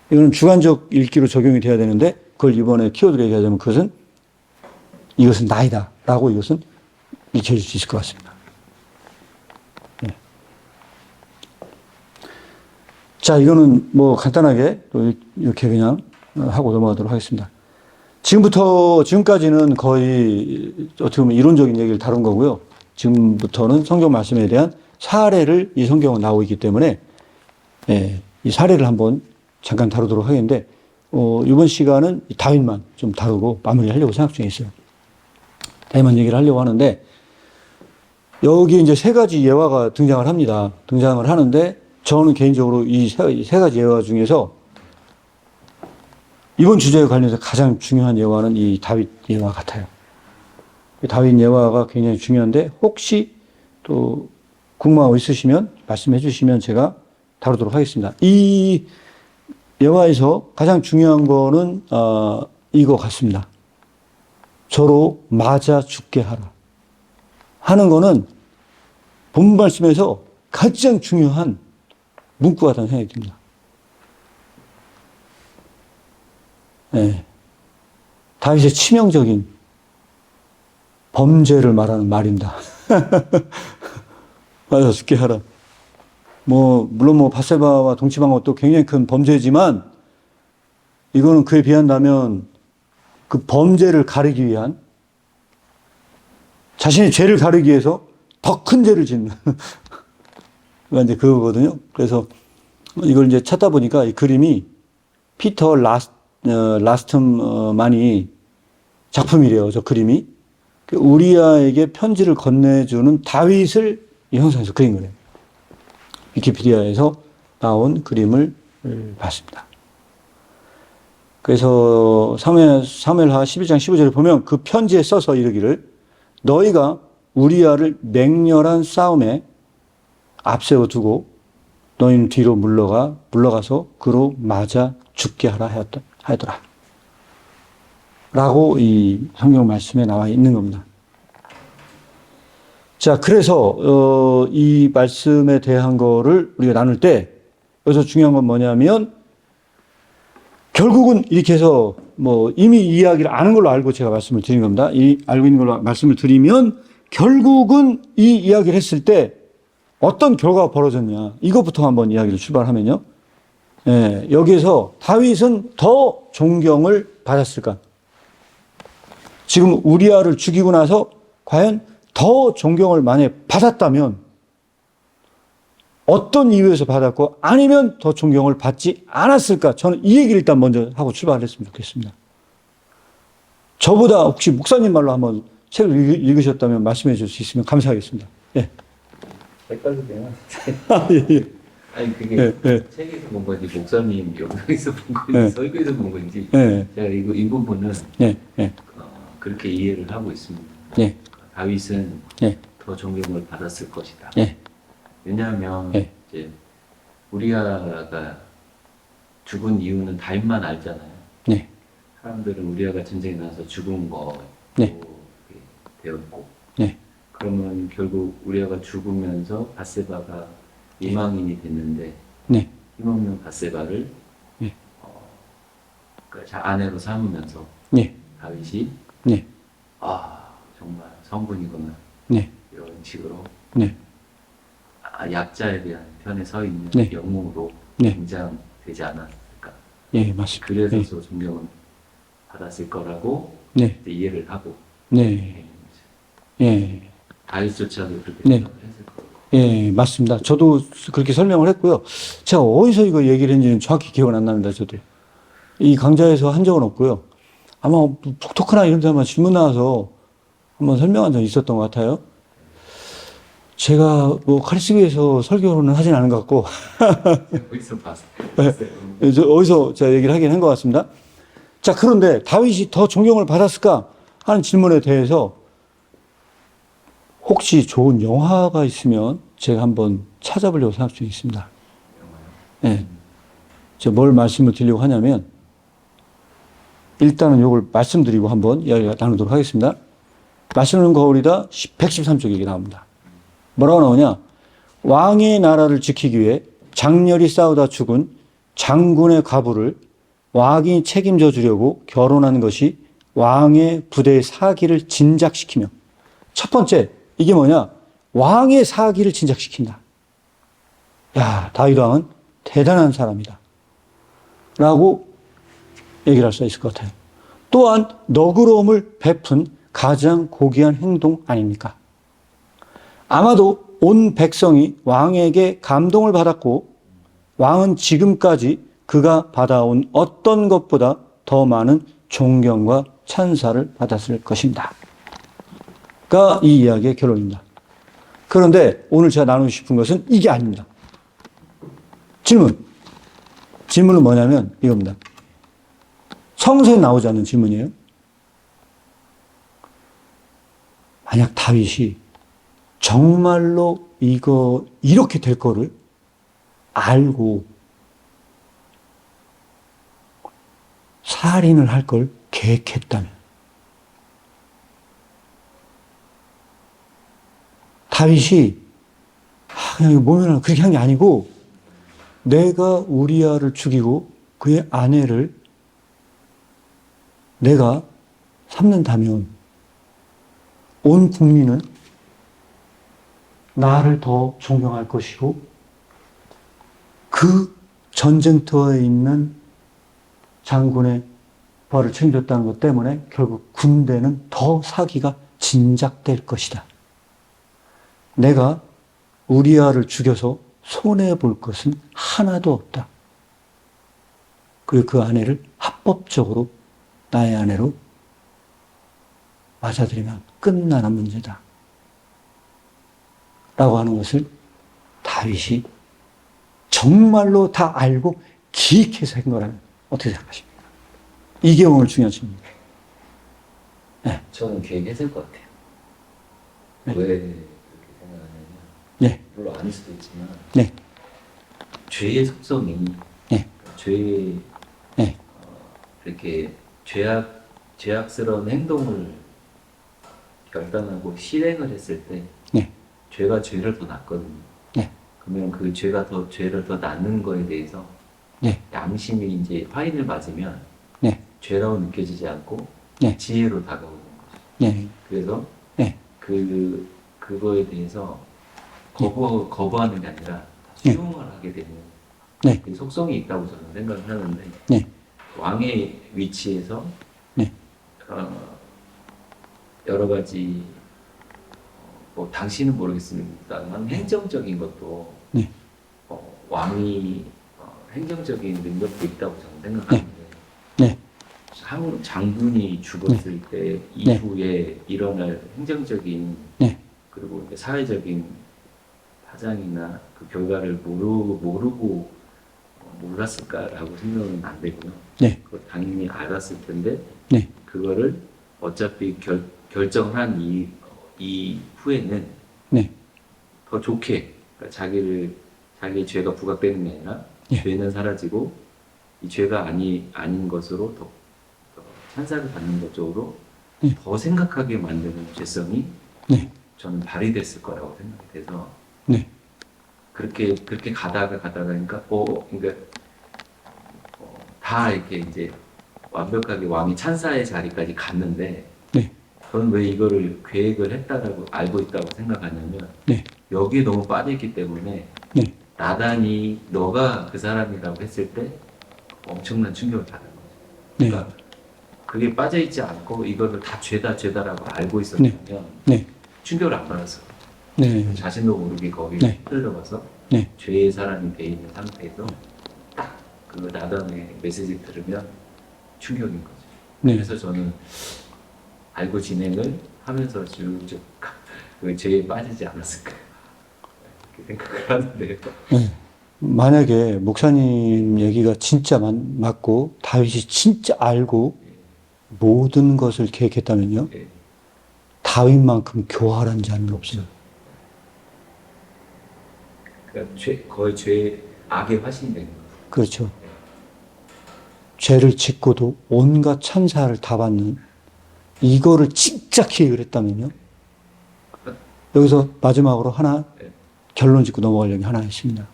이거는 주관적 읽기로 적용이 돼야 되는데, 그걸 이번에 키워드로 얘기하자면 그것은 이것은 나이다 라고 이것은 익혀질 수 있을 것 같습니다. 네. 자, 이거는 뭐 간단하게 또 이렇게 그냥 하고 넘어가도록 하겠습니다. 지금까지는 거의 어떻게 보면 이론적인 얘기를 다룬 거고요. 지금부터는 성경 말씀에 대한 사례를 이 성경은 나오고 있기 때문에, 이 사례를 한번 잠깐 다루도록 하겠는데, 이번 시간은 다윗만 좀 다루고 마무리하려고 생각 중에 있어요. 다윗만 얘기를 하려고 하는데, 여기 이제 세 가지 예화가 등장을 합니다. 등장을 하는데, 저는 개인적으로 이 세 가지 예화 중에서 이번 주제에 관련해서 가장 중요한 예화는 이 다윗 예화 같아요. 다윗 예화가 굉장히 중요한데, 혹시 또 궁금한 거 있으시면 말씀해 주시면 제가 다루도록 하겠습니다. 이 예화에서 가장 중요한 거는 이거 같습니다. 저로 맞아 죽게 하라 하는 거는 본 말씀에서 가장 중요한 문구 같다는 생각이 듭니다. 네. 다윗의 치명적인 범죄를 말하는 말입니다. 맞아 죽게 하라. 물론 바세바와 동침한 것도 굉장히 큰 범죄지만, 이거는 그에 비한다면 그 범죄를 가리기 위한, 자신의 죄를 가리기 위해서 더 큰 죄를 짓는. 그가 이제 그거거든요. 그래서 이걸 이제 찾다 보니까 이 그림이 피터 라스트만이 작품이래요. 저 그림이. 우리아에게 편지를 건네주는 다윗을 이 형상에서 그린 거래요. 위키피디아에서 나온 그림을 봤습니다. 그래서 사무엘하 11장 15절에 보면 그 편지에 써서 이르기를, 너희가 우리아를 맹렬한 싸움에 앞세워 두고 너희는 뒤로 물러가서 그로 맞아 죽게 하라 하더라. 라고 이 성경 말씀에 나와 있는 겁니다. 자, 그래서 이 말씀에 대한 거를 우리가 나눌 때 여기서 중요한 건 뭐냐면, 결국은 이렇게 해서 이미 이야기를 아는 걸로 알고 제가 말씀을 드린 겁니다. 알고 있는 걸로 말씀을 드리면, 결국은 이 이야기를 했을 때 어떤 결과가 벌어졌냐, 이것부터 한번 이야기를 출발하면요. 여기에서 다윗은 더 존경을 받았을까? 지금 우리아를 죽이고 나서 과연 더 존경을 만약에 받았다면 어떤 이유에서 받았고, 아니면 더 존경을 받지 않았을까? 저는 이 얘기를 일단 먼저 하고 출발을 했으면 좋겠습니다. 저보다 혹시 목사님 말로 한번 책을 읽으셨다면 말씀해 줄 수 있으면 감사하겠습니다. 예. 헷갈리네요. 예. 아니 그게 책에서 본 건지 목사님 영상에서 본 건지 설교에서 본 건지 제가 이 부분은 그렇게 이해를 하고 있습니다. 다윗은 더 존경을 받았을 것이다. 왜냐하면 이제 우리아가 죽은 이유는 다윗만 알잖아요. 사람들은 우리아가 전쟁에 나서 죽은 거 되었고, 그러면 결국 우리아가 죽으면서 바세바가 이방인이 됐는데, 힘없는 바세바를 아내로 삼으면서 다윗이 정말 성분이구나, 이런 식으로 약자에 대한 편에 서 있는 영웅으로 등장되지 않았을까. 맞습니다. 그래서 존경을 받았을 거라고 이해를 하고, 다윗조차도 그렇게 생각했을 거고. 맞습니다. 저도 그렇게 설명을 했고요. 제가 어디서 이거 얘기를 했는지는 정확히 기억은 안 납니다. 저도 이 강좌에서 한 적은 없고요. 아마 토크나 이런 데 한번 질문 나와서 한번 설명한 적이 있었던 것 같아요. 제가 뭐 카리스비에서 설교는 하진 않은 것 같고, 어디서 봤어요? 어디서 제가 얘기를 하긴 한 것 같습니다. 자, 그런데 다윗이 더 존경을 받았을까 하는 질문에 대해서 혹시 좋은 영화가 있으면 제가 한번 찾아보려고 생각 중에 있습니다. 네. 제가 뭘 말씀을 드리려고 하냐면, 일단은 이걸 말씀드리고 한번 이야기 나누도록 하겠습니다. 말씀은 거울이다 113쪽 얘기 나옵니다. 뭐라고 나오냐? 왕의 나라를 지키기 위해 장렬히 싸우다 죽은 장군의 가부를 왕이 책임져 주려고 결혼한 것이 왕의 부대의 사기를 진작시키며, 첫 번째, 이게 뭐냐? 왕의 사기를 진작시킨다. 야, 다윗 왕은 대단한 사람이다. 라고 얘기를 할 수 있을 것 같아요. 또한 너그러움을 베푼 가장 고귀한 행동 아닙니까? 아마도 온 백성이 왕에게 감동을 받았고, 왕은 지금까지 그가 받아온 어떤 것보다 더 많은 존경과 찬사를 받았을 것입니다. 가 이 이야기의 결론입니다. 그런데 오늘 제가 나누고 싶은 것은 이게 아닙니다. 질문은 뭐냐면 이겁니다. 성서에 나오지 않는 질문이에요. 만약 다윗이 정말로 이렇게 될 거를 알고 살인을 할 걸 계획했다면, 다윗이 그냥 몸이나 그렇게 한 게 아니고 내가 우리아를 죽이고 그의 아내를 내가 삼는다면 온 국민은 나를 더 존경할 것이고, 그 전쟁터에 있는 장군의 벌을 책임졌다는 것 때문에 결국 군대는 더 사기가 진작될 것이다. 내가 우리아를 죽여서 손해볼 것은 하나도 없다. 그리고 그 아내를 합법적으로 나의 아내로 맞아들이면 끝나는 문제다. 라고 하는 것을 다윗이 정말로 다 알고 기획해서 한 거라면 어떻게 생각하십니까? 이게 오늘 중요한 질문입니다. 네. 저는 계획했을 것 같아요. 네. 왜 그렇게 생각하냐면, 네. 물론 아닐 수도 있지만, 네. 죄의 속성이, 네. 네. 이렇게 죄악스러운 행동을 결단하고 실행을 했을 때, 네. 죄가 죄를 더 낳거든요. 네. 그러면 그 죄가 죄를 더 낳는 거에 대해서 네. 양심이 이제 화인을 맞으면 네. 죄라고 느껴지지 않고 네. 지혜로 다가오는 거죠. 네. 그래서 네. 그거에 대해서 거부하는 게 아니라 네. 수용을 하게 되는 네. 그 속성이 있다고 저는 생각을 하는데, 네. 왕의 위치에서 네. 여러 가지 뭐 당신은 모르겠습니다만 행정적인 것도 네. 왕이 행정적인 능력도 있다고 저는 생각하는데, 네. 장군이 죽었을 때 이후에 일어날 행정적인 그리고 사회적인 파장이나 그 결과를 모르고 몰랐을까라고 생각은 안 되고요. 네. 그거 당연히 알았을 텐데, 네. 그거를 어차피 결정한 이후에는 네. 더 좋게, 그러니까 자기의 죄가 부각되는 게 아니라 죄는 사라지고 이 죄가 아닌 것으로 더 찬사를 받는 것 쪽으로 더 생각하게 만드는 죄성이 저는 발휘됐을 거라고 생각이 돼서, 그렇게 가다가 그러니까 다 이렇게 이제 완벽하게 왕이 찬사의 자리까지 갔는데, 저는 왜 이거를 계획을 했다라고 알고 있다고 생각하냐면, 여기에 너무 빠져있기 때문에 나단이 너가 그 사람이라고 했을 때 엄청난 충격을 받은 거죠. 그러니까 그게 빠져있지 않고 이거를 다 죄다라고 알고 있었다면 충격을 안 받았어. 자신도 모르게 거기에 끌려가서 죄의 사람이 돼 있는 상태에서 딱 그 나단의 메시지를 들으면 충격인 거죠. 그래서 저는 알고 진행을 하면서 쭉쭉 그 죄에 빠지지 않았을까. 생각을 하는데요. 네. 만약에 목사님 얘기가 진짜 맞고 다윗이 진짜 알고 모든 것을 계획했다면요. 예. 다윗만큼 교활한 자는 없어요. 그러니까 거의 악의 화신이 되는 거예요. 그렇죠. 죄를 짓고도 온갖 찬사를 다 받는 이거를 진짜 기획을 했다면요. 여기서 마지막으로 하나 네. 결론 짓고 넘어가려는 게 하나 있습니다.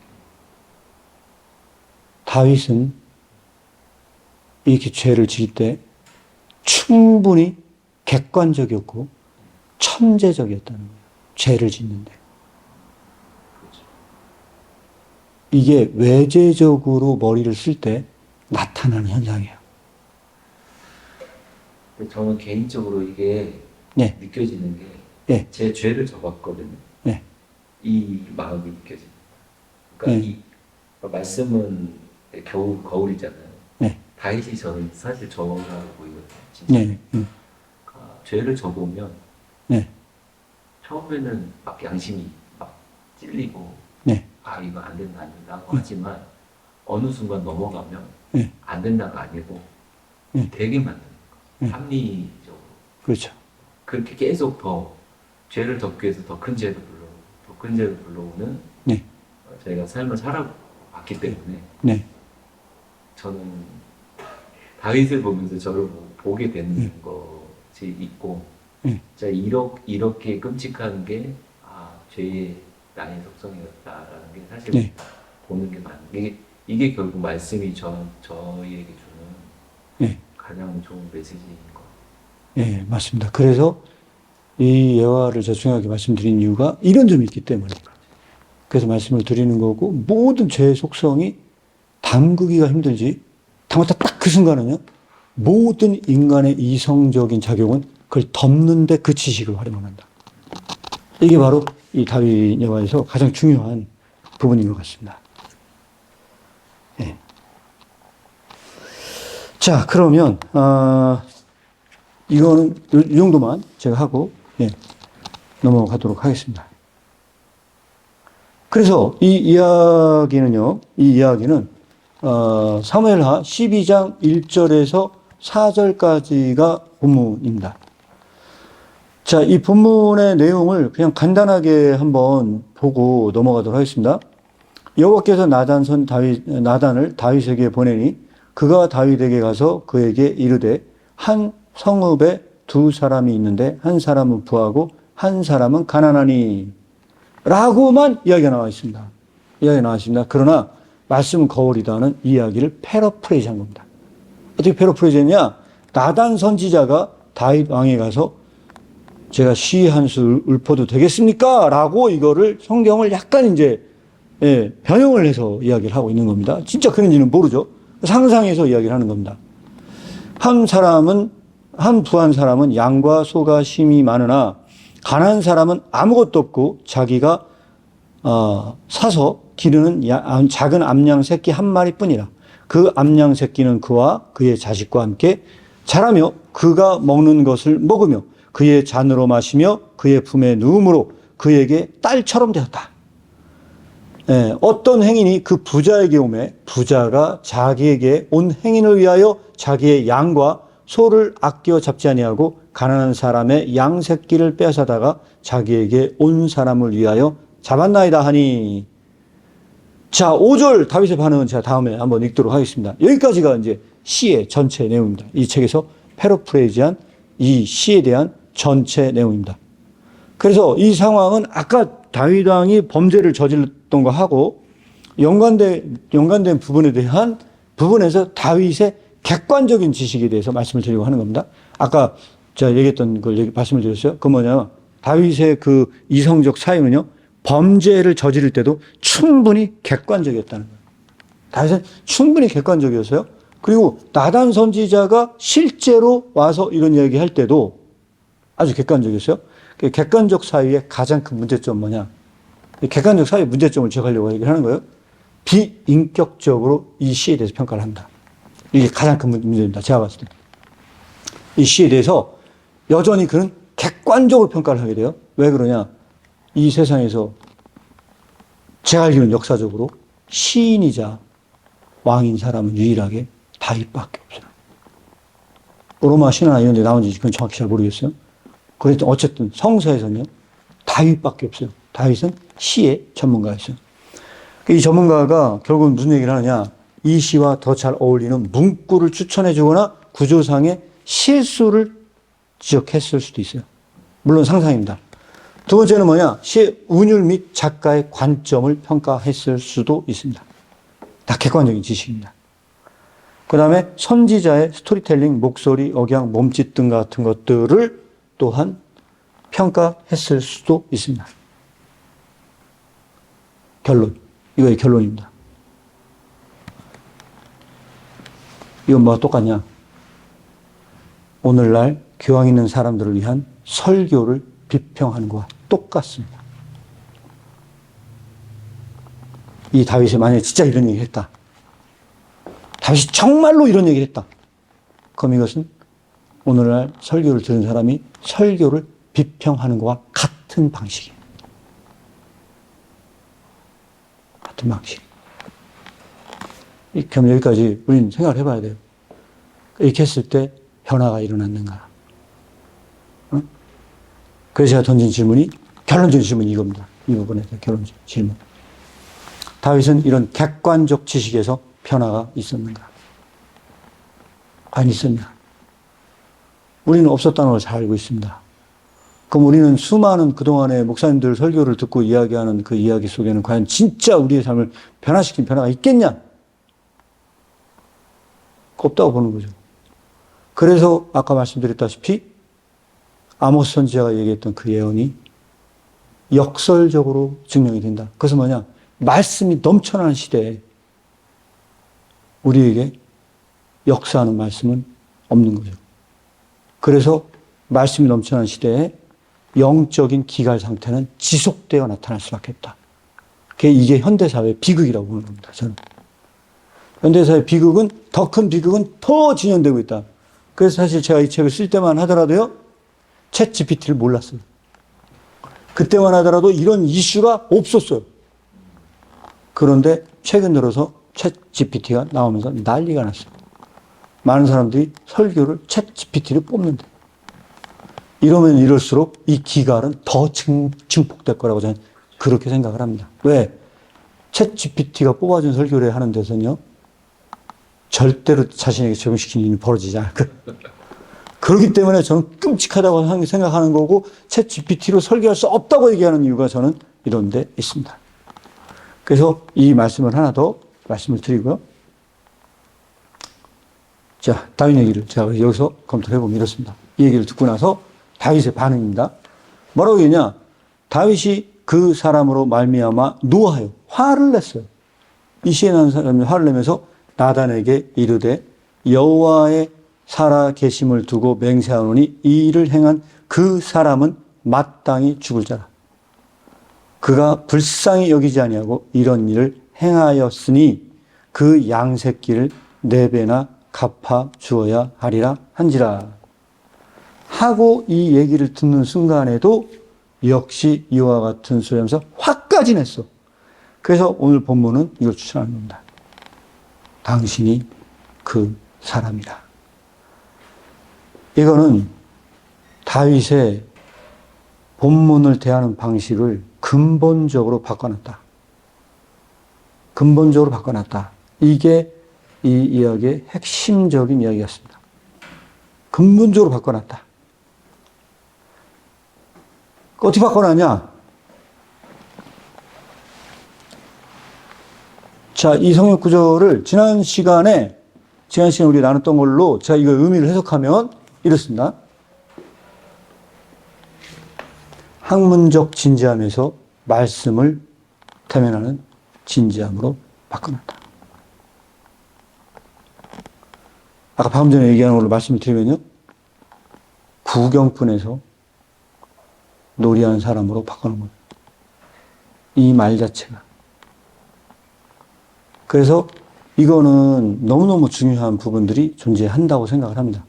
다윗은 이렇게 죄를 지을 때 충분히 객관적이었고 천재적이었다는 거예요. 죄를 짓는데. 이게 외재적으로 머리를 쓸 때 나타나는 현상이에요. 근데 저는 개인적으로 이게 네. 느껴지는 게 네. 제 죄를 져봤거든요. 네. 이 마음이 느껴져요. 그러니까 네. 이 말씀은 거울이잖아요. 네. 다윗이 저는 사실 저라고 보이거든요. 진짜. 네. 그러니까 죄를 져보면 네. 처음에는 막 양심이 막 찔리고 네. 아 이거 안 된다고 하지만 어느 순간 넘어가면 네. 안 된다가 아니고 네. 되게 만드는 네. 거예요. 합리적으로. 그렇죠. 그렇게 계속 더 죄를 덮기 위해서 더 큰 죄를 더 큰 죄를 불러오는 네. 저희가 삶을 살아왔기 때문에 네. 저는 다윗을 보면서 저를 보게 되는 것이 있고 진짜 이렇게 끔찍한 게 죄의 나의 속성이었다라는 게 사실 네. 보는 게 맞는 이게 결국 말씀이 저희에게 주는 네. 가장 좋은 메시지인 것 같아요. 네, 맞습니다. 그래서 이 예화를 저 중요하게 말씀드린 이유가 이런 점이 있기 때문에 그래서 말씀을 드리는 거고 모든 죄의 속성이 담그기가 힘들지 담았다 딱 그 순간은요 모든 인간의 이성적인 작용은 그걸 덮는데 그 지식을 활용한다. 이게 바로 이 다윗 예화에서 가장 중요한 부분인 것 같습니다. 네. 자, 그러면 이거는 이 정도만 제가 하고 넘어가도록 하겠습니다. 그래서 이 이야기는 사무엘하 12장 1절에서 4절까지가 본문입니다. 자, 이 본문의 내용을 그냥 간단하게 한번 보고 넘어가도록 하겠습니다. 여호와께서 나단을 다윗에게 보내니 그가 다윗에게 가서 그에게 이르되 한 성읍에 두 사람이 있는데 한 사람은 부하고 한 사람은 가난하니 라고만 이야기가 나와 있습니다. 그러나 말씀은 거울이다는 이야기를 패러프레이즈 한 겁니다. 어떻게 패러프레이즈 했냐? 나단 선지자가 다윗 왕에 가서 제가 시 한 수 읊어도 되겠습니까? 라고 이거를 성경을 약간 이제 변형을 해서 이야기를 하고 있는 겁니다. 진짜 그런지는 모르죠. 상상해서 이야기를 하는 겁니다. 한 부한 사람은 양과 소가 심이 많으나 가난한 사람은 아무것도 없고 자기가 사서 기르는 작은 암양 새끼 한 마리뿐이라. 그 암양 새끼는 그와 그의 자식과 함께 자라며 그가 먹는 것을 먹으며 그의 잔으로 마시며 그의 품에 누움으로 그에게 딸처럼 되었다. 어떤 행인이 그 부자에게 오매 부자가 자기에게 온 행인을 위하여 자기의 양과 소를 아껴 잡지 아니하고 가난한 사람의 양 새끼를 빼앗아다가 자기에게 온 사람을 위하여 잡았나이다 하니. 자, 5절 다윗의 반응은 제가 다음에 한번 읽도록 하겠습니다. 여기까지가 이제 시의 전체 내용입니다. 이 책에서 패러프레이즈한 이 시에 대한 전체 내용입니다. 그래서 이 상황은 아까 다윗 왕이 범죄를 저질렀던 거 하고 연관된 부분에서 다윗의 객관적인 지식에 대해서 말씀을 드리고 하는 겁니다. 아까 제가 얘기했던 걸 말씀을 드렸어요. 그 뭐냐면 다윗의 그 이성적 사유는요. 범죄를 저지를 때도 충분히 객관적이었다는 거예요. 다윗은 충분히 객관적이었어요. 그리고 나단 선지자가 실제로 와서 이런 이야기 할 때도 아주 객관적이었어요. 객관적 사유의 가장 큰 문제점은 뭐냐? 객관적 사유의 문제점을 제거하려고 얘기를 하는 거예요. 비인격적으로 이 시에 대해서 평가를 한다. 이게 가장 큰 문제입니다. 제가 봤을 때. 이 시에 대해서 여전히 그는 객관적으로 평가를 하게 돼요. 왜 그러냐? 이 세상에서 제가 알기로는 역사적으로 시인이자 왕인 사람은 유일하게 다윗밖에 없어요. 로마 신화나 이런 데 나온지 그건 정확히 잘 모르겠어요. 그래도 어쨌든 성서에서는요, 다윗밖에 없어요. 다윗은 시의 전문가였어요. 이 전문가가 결국은 무슨 얘기를 하느냐, 이 시와 더 잘 어울리는 문구를 추천해 주거나 구조상의 실수를 지적했을 수도 있어요. 물론 상상입니다. 두 번째는 뭐냐, 시의 운율 및 작가의 관점을 평가했을 수도 있습니다. 다 객관적인 지식입니다. 그 다음에 선지자의 스토리텔링, 목소리, 억양, 몸짓 등 같은 것들을 또한 평가했을 수도 있습니다. 결론. 이거의 결론입니다. 이건 뭐가 똑같냐? 오늘날 교양 있는 사람들을 위한 설교를 비평하는 것과 똑같습니다. 이 다윗이 만약에 진짜 이런 얘기를 했다. 다윗이 정말로 이런 얘기를 했다. 그럼 이것은 오늘날 설교를 들은 사람이 설교를 비평하는 것과 같은 방식이에요. 같은 방식. 그럼 여기까지 우리는 생각을 해봐야 돼요. 이렇게 했을 때 변화가 일어났는가? 어? 그래서 제가 던진 질문이, 결론적인 질문이 이겁니다. 이 부분에서 결론적인 질문. 다윗은 이런 객관적 지식에서 변화가 있었는가? 과연 있었냐? 우리는 없었다는 걸 잘 알고 있습니다. 그럼 우리는 수많은 그동안의 목사님들 설교를 듣고 이야기하는 그 이야기 속에는 과연 진짜 우리의 삶을 변화시킨 변화가 있겠냐? 없다고 보는 거죠. 그래서 아까 말씀드렸다시피 아모스 선지자가 얘기했던 그 예언이 역설적으로 증명이 된다. 그것은 뭐냐? 말씀이 넘쳐나는 시대에 우리에게 역사하는 말씀은 없는 거죠. 그래서 말씀이 넘쳐나는 시대에 영적인 기갈 상태는 지속되어 나타날 수밖에 없다. 이게 현대사회의 비극이라고 보는 겁니다. 저는. 현대사회의 비극은, 더 큰 비극은 더 진연되고 있다. 그래서 사실 제가 이 책을 쓸 때만 하더라도요, 챗 GPT를 몰랐어요. 그때만 하더라도 이런 이슈가 없었어요. 그런데 최근 들어서 챗 GPT가 나오면서 난리가 났어요. 많은 사람들이 설교를 챗 GPT를 뽑는데, 이러면 이럴수록 이 기갈은 더 증폭될 거라고 저는 그렇게 생각을 합니다. 왜? 챗 GPT가 뽑아준 설교를 하는 데서는요, 절대로 자신에게 적용시키는 일이 벌어지지 않을 거예요. 그렇기 때문에 저는 끔찍하다고 생각하는 거고, 챗 GPT로 설교할 수 없다고 얘기하는 이유가 저는 이런 데 있습니다. 그래서 이 말씀을 하나 더 말씀을 드리고요. 자, 다윗 얘기를 제가 여기서 검토를 해보면 이렇습니다. 이 얘기를 듣고 나서 다윗의 반응입니다. 뭐라고 했냐? 다윗이 그 사람으로 말미암아 노하여 화를 냈어요. 이 시에 나온 사람이 화를 내면서 나단에게 이르되 여호와의 살아 계심을 두고 맹세하노니 이 일을 행한 그 사람은 마땅히 죽을 자라. 그가 불쌍히 여기지 아니하고 이런 일을 행하였으니 그 양새끼를 4배나 갚아 주어야 하리라 한지라. 하고 이 얘기를 듣는 순간에도 역시 이와 같은 소리 하면서 화까지 냈어. 그래서 오늘 본문은 이걸 추천하는 겁니다. 당신이 그 사람이라. 이거는 다윗의 본문을 대하는 방식을 근본적으로 바꿔놨다. 근본적으로 바꿔놨다. 이게 이 이야기의 핵심적인 이야기였습니다. 근본적으로 바꿔놨다. 어떻게 바꿔놨냐? 자, 이 성역 구절을 지난 시간에 우리 나눴던 걸로 제가 이거 의미를 해석하면 이렇습니다. 학문적 진지함에서 말씀을 대면하는 진지함으로 바꿔놨다. 아까 방금 전에 얘기한 걸로 말씀을 드리면요. 구경꾼에서 놀이하는 사람으로 바꿔놓은 거예요. 이 말 자체가. 그래서 이거는 너무너무 중요한 부분들이 존재한다고 생각을 합니다.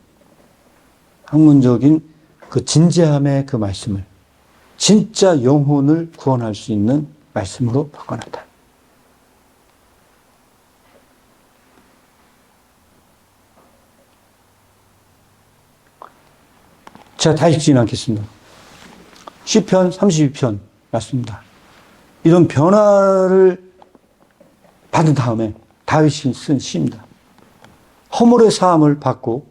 학문적인 그 진지함의 그 말씀을 진짜 영혼을 구원할 수 있는 말씀으로 바꿔놨다. 제가 다 읽지는 않겠습니다. 시편 32편 맞습니다. 이런 변화를 받은 다음에 다윗이 쓴 시입니다. 허물의 사함을 받고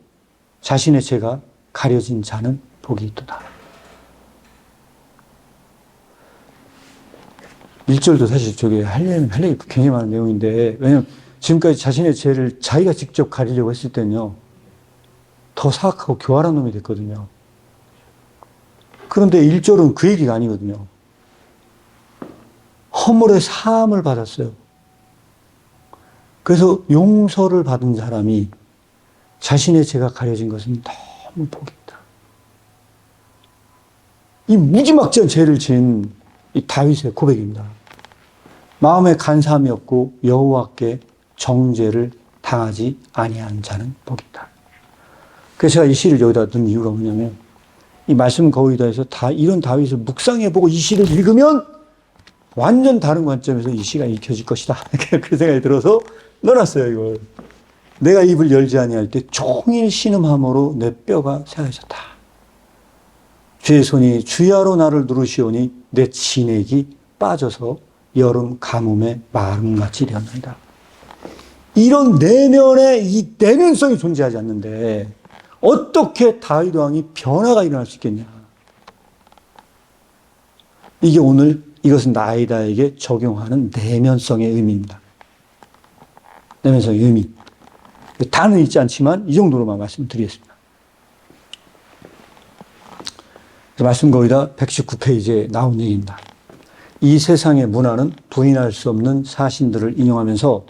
자신의 죄가 가려진 자는 복이 있도다. 1절도 사실 저게 할 얘기 굉장히 많은 내용인데, 왜냐면 지금까지 자신의 죄를 자기가 직접 가리려고 했을 때는요, 더 사악하고 교활한 놈이 됐거든요. 그런데 1절은 그 얘기가 아니거든요. 허물의 사함을 받았어요. 그래서 용서를 받은 사람이 자신의 죄가 가려진 것은 너무 복이 있다. 이 무지막지한 죄를 지은 이 다윗의 고백입니다. 마음에 간사함이 없고 여호와께 정죄를 당하지 아니하는 자는 복이 있다. 그래서 제가 이 시를 여기다 넣은 이유가 뭐냐면, 이 말씀 거기다해서 다 이런 다윗을 묵상해보고 이 시를 읽으면 완전 다른 관점에서 이 시가 읽혀질 것이다. 그 생각이 들어서 넣어놨어요, 이걸. 내가 입을 열지 아니할 때 종일 신음함으로 내 뼈가 새하여졌다. 주의 손이 주야로 나를 누르시오니 내 진액이 빠져서 여름 가뭄에 마름같이 되었나이다. 이런 내면의 이 내면성이 존재하지 않는데 어떻게 다윗 왕이 변화가 일어날 수 있겠냐. 이게 오늘 이것은 나이다에게 적용하는 내면성의 의미입니다. 내면성의 의미. 다는 있지 않지만 이 정도로만 말씀드리겠습니다. 말씀 거의 다 119페이지에 나온 얘기입니다. 이 세상의 문화는 부인할 수 없는 사신들을 인용하면서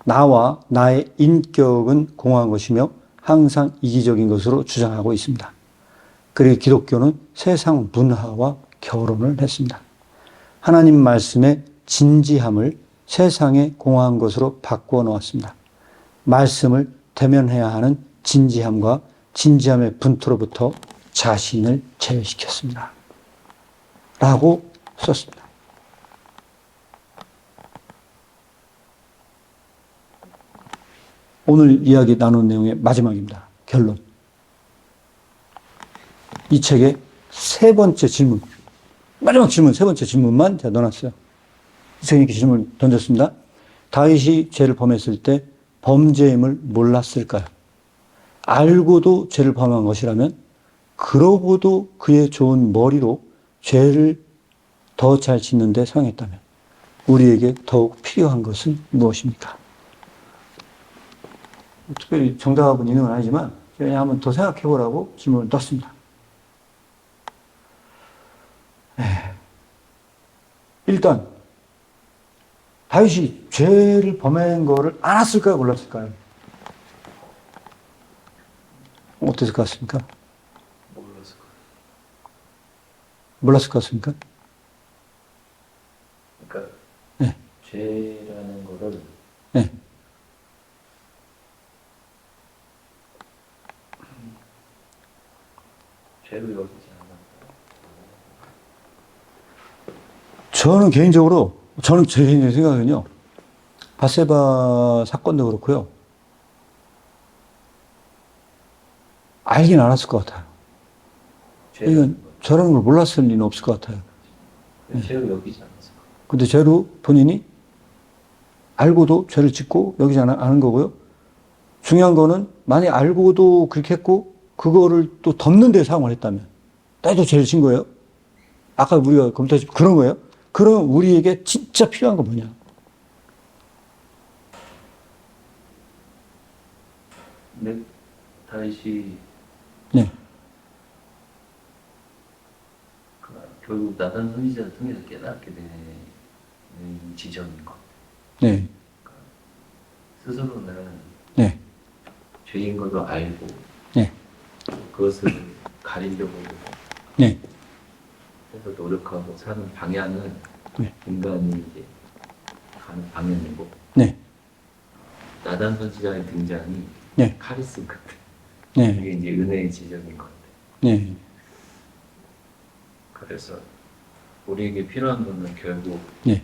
나와 나의 인격은 공허한 것이며 항상 이기적인 것으로 주장하고 있습니다. 그리고 기독교는 세상 문화와 결혼을 했습니다. 하나님 말씀의 진지함을 세상의 공허한 것으로 바꾸어 놓았습니다. 말씀을 대면해야 하는 진지함과 진지함의 분투로부터 자신을 제외시켰습니다. 라고 썼습니다. 오늘 이야기 나눈 내용의 마지막입니다. 결론. 이 책의 세 번째 질문, 마지막 질문, 세 번째 질문만 제가 넣어놨어요. 이 책에 이렇게 질문을 던졌습니다. 다윗이 죄를 범했을 때 범죄임을 몰랐을까요? 알고도 죄를 범한 것이라면, 그러고도 그의 좋은 머리로 죄를 더 잘 짓는 데 사용했다면 우리에게 더욱 필요한 것은 무엇입니까? 특별히 정답은 있는 건 아니지만 그냥 한번 더 생각해 보라고 질문을 넣었습니다. 일단 다윗이 죄를 범한 거를 알았을까요? 몰랐을까요? 어땠을 것 같습니까? 몰랐을 것 같습니까? 그러니까 네. 죄라는 거를 네. 죄로 여기지 않았다. 저는 개인적으로, 제 개인적인 생각은요, 바세바 사건도 그렇고요, 알긴 알았을 것 같아요. 이건 저런 걸 몰랐을 리는 없을 것 같아요. 죄로 여기지 않았을 것 근데 죄로 본인이 알고도 죄를 짓고 여기지 않은 거고요. 중요한 거는 만약 알고도 그렇게 했고 그거를 또 덮는 데 사용을 했다면, 나도 죄를 진 거예요. 아까 우리가 검토했지만 그런 거예요. 그러면 우리에게 진짜 필요한 건 뭐냐? 근데 다윗이 네. 결국 나단 선지자를 통해서 깨닫게 되는 지점인 것. 네. 스스로는 네. 죄인 것도 알고 네. 그것을 가리려고 네. 해서 노력하고 사는 방향은 네. 인간이 이제 가는 방향이고, 네. 나단 선지자의 등장이 네. 카리스마 같은, 네. 이게 이제 은혜의 지점인 건데. 네. 그래서 우리에게 필요한 거는 결국 네.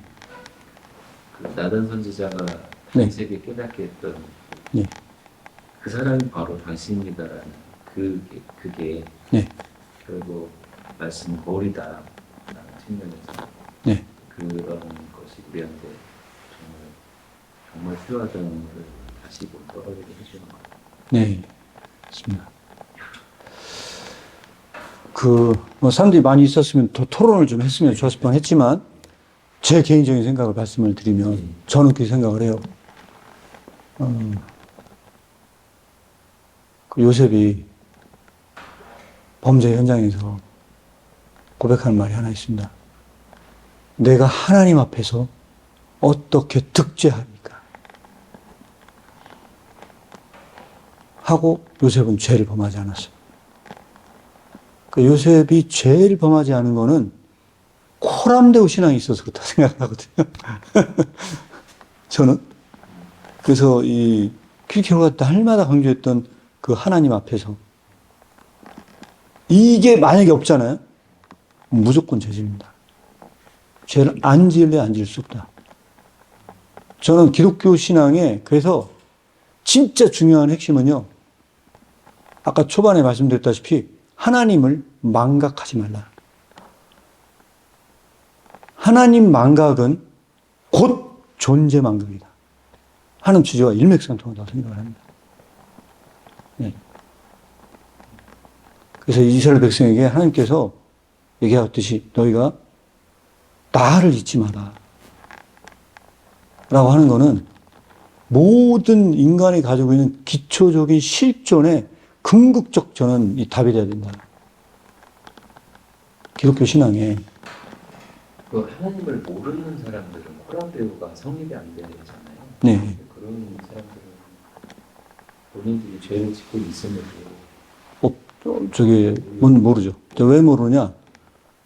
그 나단 선지자가 네. 당신에게 깨닫게 했던 네. 그 사람이 바로 당신입니다라는 그게 네. 결국 말씀 거울이다라는 측면에서 네. 그런 것이 우리한테 정말 필요하다는 걸 다시 좀 떠올리게 해주는 것 같아요. 네. 맞습니다. 뭐 사람들이 많이 있었으면 더 토론을 좀 했으면 좋았을 뻔 했지만, 제 개인적인 생각을 말씀을 드리면, 저는 그렇게 생각을 해요. 그 요셉이 범죄 현장에서 고백하는 말이 하나 있습니다. 내가 하나님 앞에서 어떻게 득죄합니까? 하고 요셉은 죄를 범하지 않았어요. 그 요셉이 죄를 범하지 않은 거는 코람데오 신앙이 있어서 그렇다 생각하거든요. 저는. 그래서 이 킬케로가 할마다 강조했던 그 하나님 앞에서 이게 만약에 없잖아요. 무조건 죄집니다. 죄를 안 지을래 안 지을 수 없다. 저는 기독교 신앙에 그래서 진짜 중요한 핵심은요. 아까 초반에 말씀드렸다시피 하나님을 망각하지 말라. 하나님 망각은 곧 존재 망각이다 하는 주제와 일맥상통하다고 생각을 합니다. 네. 그래서 이스라엘 백성에게 하나님께서 얘기하듯이 너희가 나를 잊지 마라 라고 하는 것은 모든 인간이 가지고 있는 기초적인 실존의 궁극적 저는 이 답이 되어야 된다. 기독교 신앙에. 그 하나님을 모르는 사람들은 코람데오가 성립이 안 되잖아요. 네. 그런 사람들은 본인들이 죄를 짓고 있음에도 모르죠. 왜 모르냐?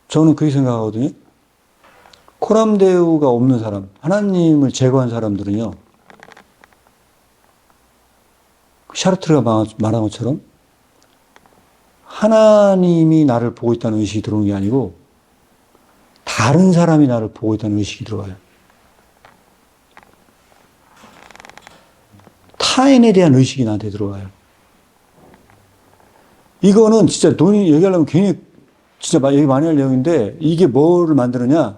저는 그렇게 생각하거든요. 코람데오가 없는 사람, 하나님을 제거한 사람들은요, 샤르트르가 말한 것처럼 하나님이 나를 보고 있다는 의식이 들어오는 게 아니고 다른 사람이 나를 보고 있다는 의식이 들어와요. 타인에 대한 의식이 나한테 들어와요. 이거는 진짜 논의 얘기하려면 굉장히 진짜 얘기 많이 할 내용인데 이게 뭐를 만드느냐?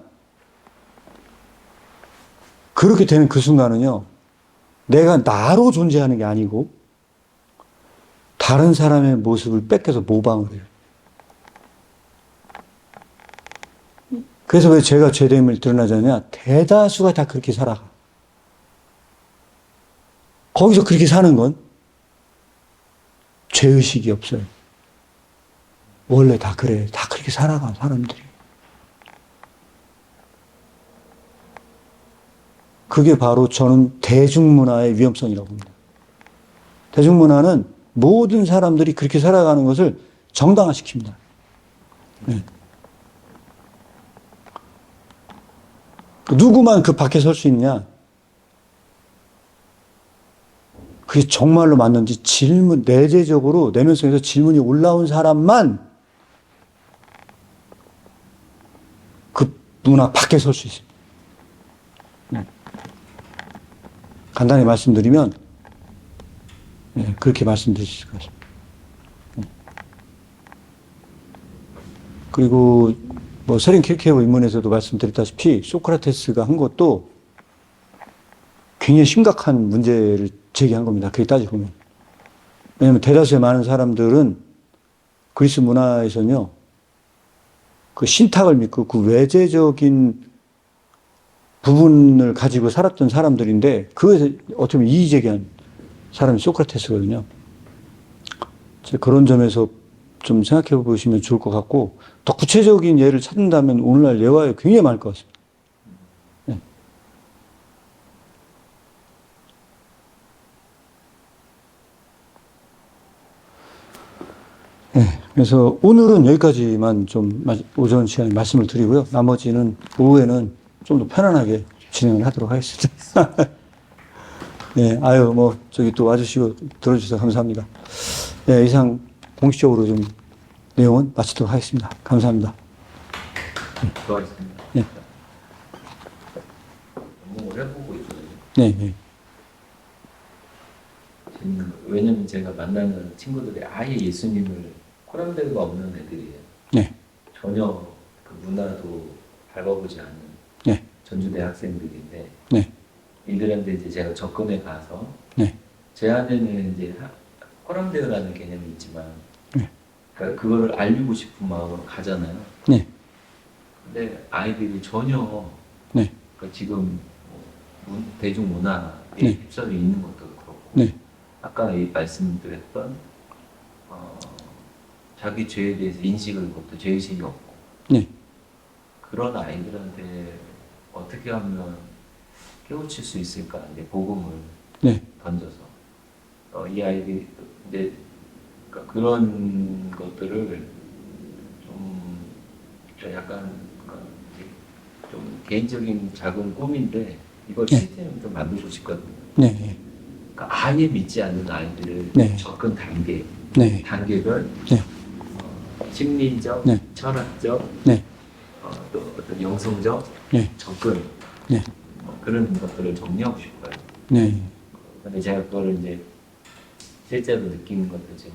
그렇게 되는 그 순간은요, 내가 나로 존재하는 게 아니고 다른 사람의 모습을 뺏겨서 모방을 해요. 그래서 왜 죄가 죄됨을 드러나잖냐? 대다수가 다 그렇게 살아가. 거기서 그렇게 사는 건 죄의식이 없어요. 원래 다 그래. 다 그렇게 살아가, 사람들이. 그게 바로 저는 대중문화의 위험성이라고 봅니다. 대중문화는 모든 사람들이 그렇게 살아가는 것을 정당화시킵니다. 네. 누구만 그 밖에 설 수 있냐? 그게 정말로 맞는지 내재적으로 내면성에서 질문이 올라온 사람만 그 문화 밖에 설 수 있습니다. 네. 간단히 말씀드리면, 네, 그렇게 말씀드릴 수 있을 것 같습니다. 네. 그리고 뭐 세린 킬케로 입문에서도 말씀드렸다시피 소크라테스가 한 것도 굉장히 심각한 문제를 제기한 겁니다. 그렇게 따지고 보면. 왜냐하면 대다수의 많은 사람들은 그리스 문화에서는요, 그 신탁을 믿고 그 외재적인 부분을 가지고 살았던 사람들인데, 그것에 어떻게 보면 이의제기한 사람이 소크라테스거든요. 그런 점에서 좀 생각해 보시면 좋을 것 같고, 더 구체적인 예를 찾는다면 오늘날 예화에 굉장히 많을 것 같습니다. 네. 네. 그래서 오늘은 여기까지만 좀 오전 시간에 말씀을 드리고요. 나머지는 오후에는 좀 더 편안하게 진행을 하도록 하겠습니다. 네. 또 와주시고 들어주셔서 감사합니다. 네. 이상 공식적으로 좀 내용은 마치도록 하겠습니다. 감사합니다. 수고하셨습니다. 네. 너무 오래 보고 있거든요. 네. 네. 왜냐면 제가 만나는 친구들이 아예 예수님을 코람데오가 없는 애들이에요. 전혀 그 문화도 밟아보지 않은 네. 전주대 학생들인데 네. 이들한테 이제 제가 접근해 가서 네. 제 안에는 이제 호람대어라는 개념이 있지만 네. 그러니까 그걸 알리고 싶은 마음을 가잖아요. 네. 근데 아이들이 전혀 네. 그러니까 지금 대중문화에 네. 휩싸여 있는 것도 그렇고 네. 아까 말씀드렸던 자기 죄에 대해서 인식을 것도 죄의식이 없고 네. 그런 아이들한테 어떻게 하면 깨우칠 수 있을까 이제 복음을 네. 던져서 이 아이들이 이제 그러니까 그런 것들을 좀 약간 그러니까 좀 개인적인 작은 꿈인데 이걸 네. 시스템을 좀 만들고 싶거든요. 네. 그러니까 아예 믿지 않는 아이들을 네. 접근 네. 단계별 네. 심리적, 네. 철학적, 네. 또 어떤 영성적 네. 접근 네. 그런 것들을 정리하고 싶어요. 네. 근데 제가 그거를 이제 실제로 느끼는 것도 지금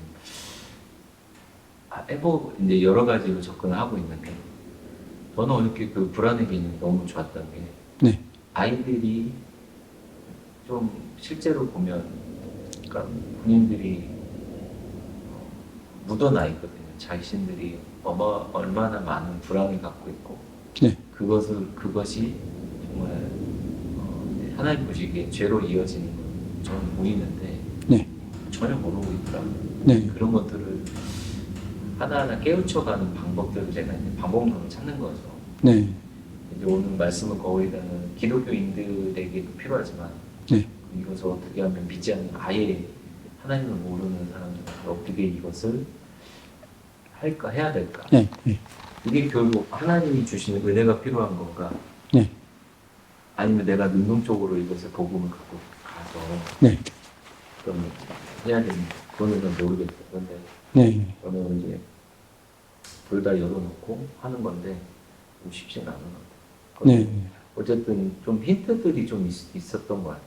이제 여러 가지로 접근을 하고 있는데 저는 어저께 그 불안의 개념이 너무 좋았던 게 네. 아이들이 좀 실제로 보면 그러니까 군인들이 묻어나 있거든요. 자신들이 얼마나 많은 불안을 갖고 있고 네. 그것이 정말 하나님 보시기에 죄로 이어지는 건 저는 보이는데 네. 전혀 모르고 있더라고요. 네. 그런 것들을 하나하나 깨우쳐가는 방법들을 제가 이제 방법론을 찾는 거죠. 네. 이제 오늘 말씀을 거의다는 기독교인들에게도 필요하지만 네. 이것을 어떻게 하면 믿지 않는 아예 하나님을 모르는 사람들한테 어떻게 이것을 해야 될까? 네. 네. 이게 결국 하나님이 주시는 은혜가 필요한 건가? 네. 아니면 내가 능동적으로 이것을 복음을 갖고 가서 네. 좀 해야 되는 그거는 좀 모르겠어요. 그런데 네. 저는 이제 둘 다 열어놓고 하는 건데 좀 쉽지는 않은 것 같아요. 네. 어쨌든 좀 힌트들이 좀 있었던 것 같아요.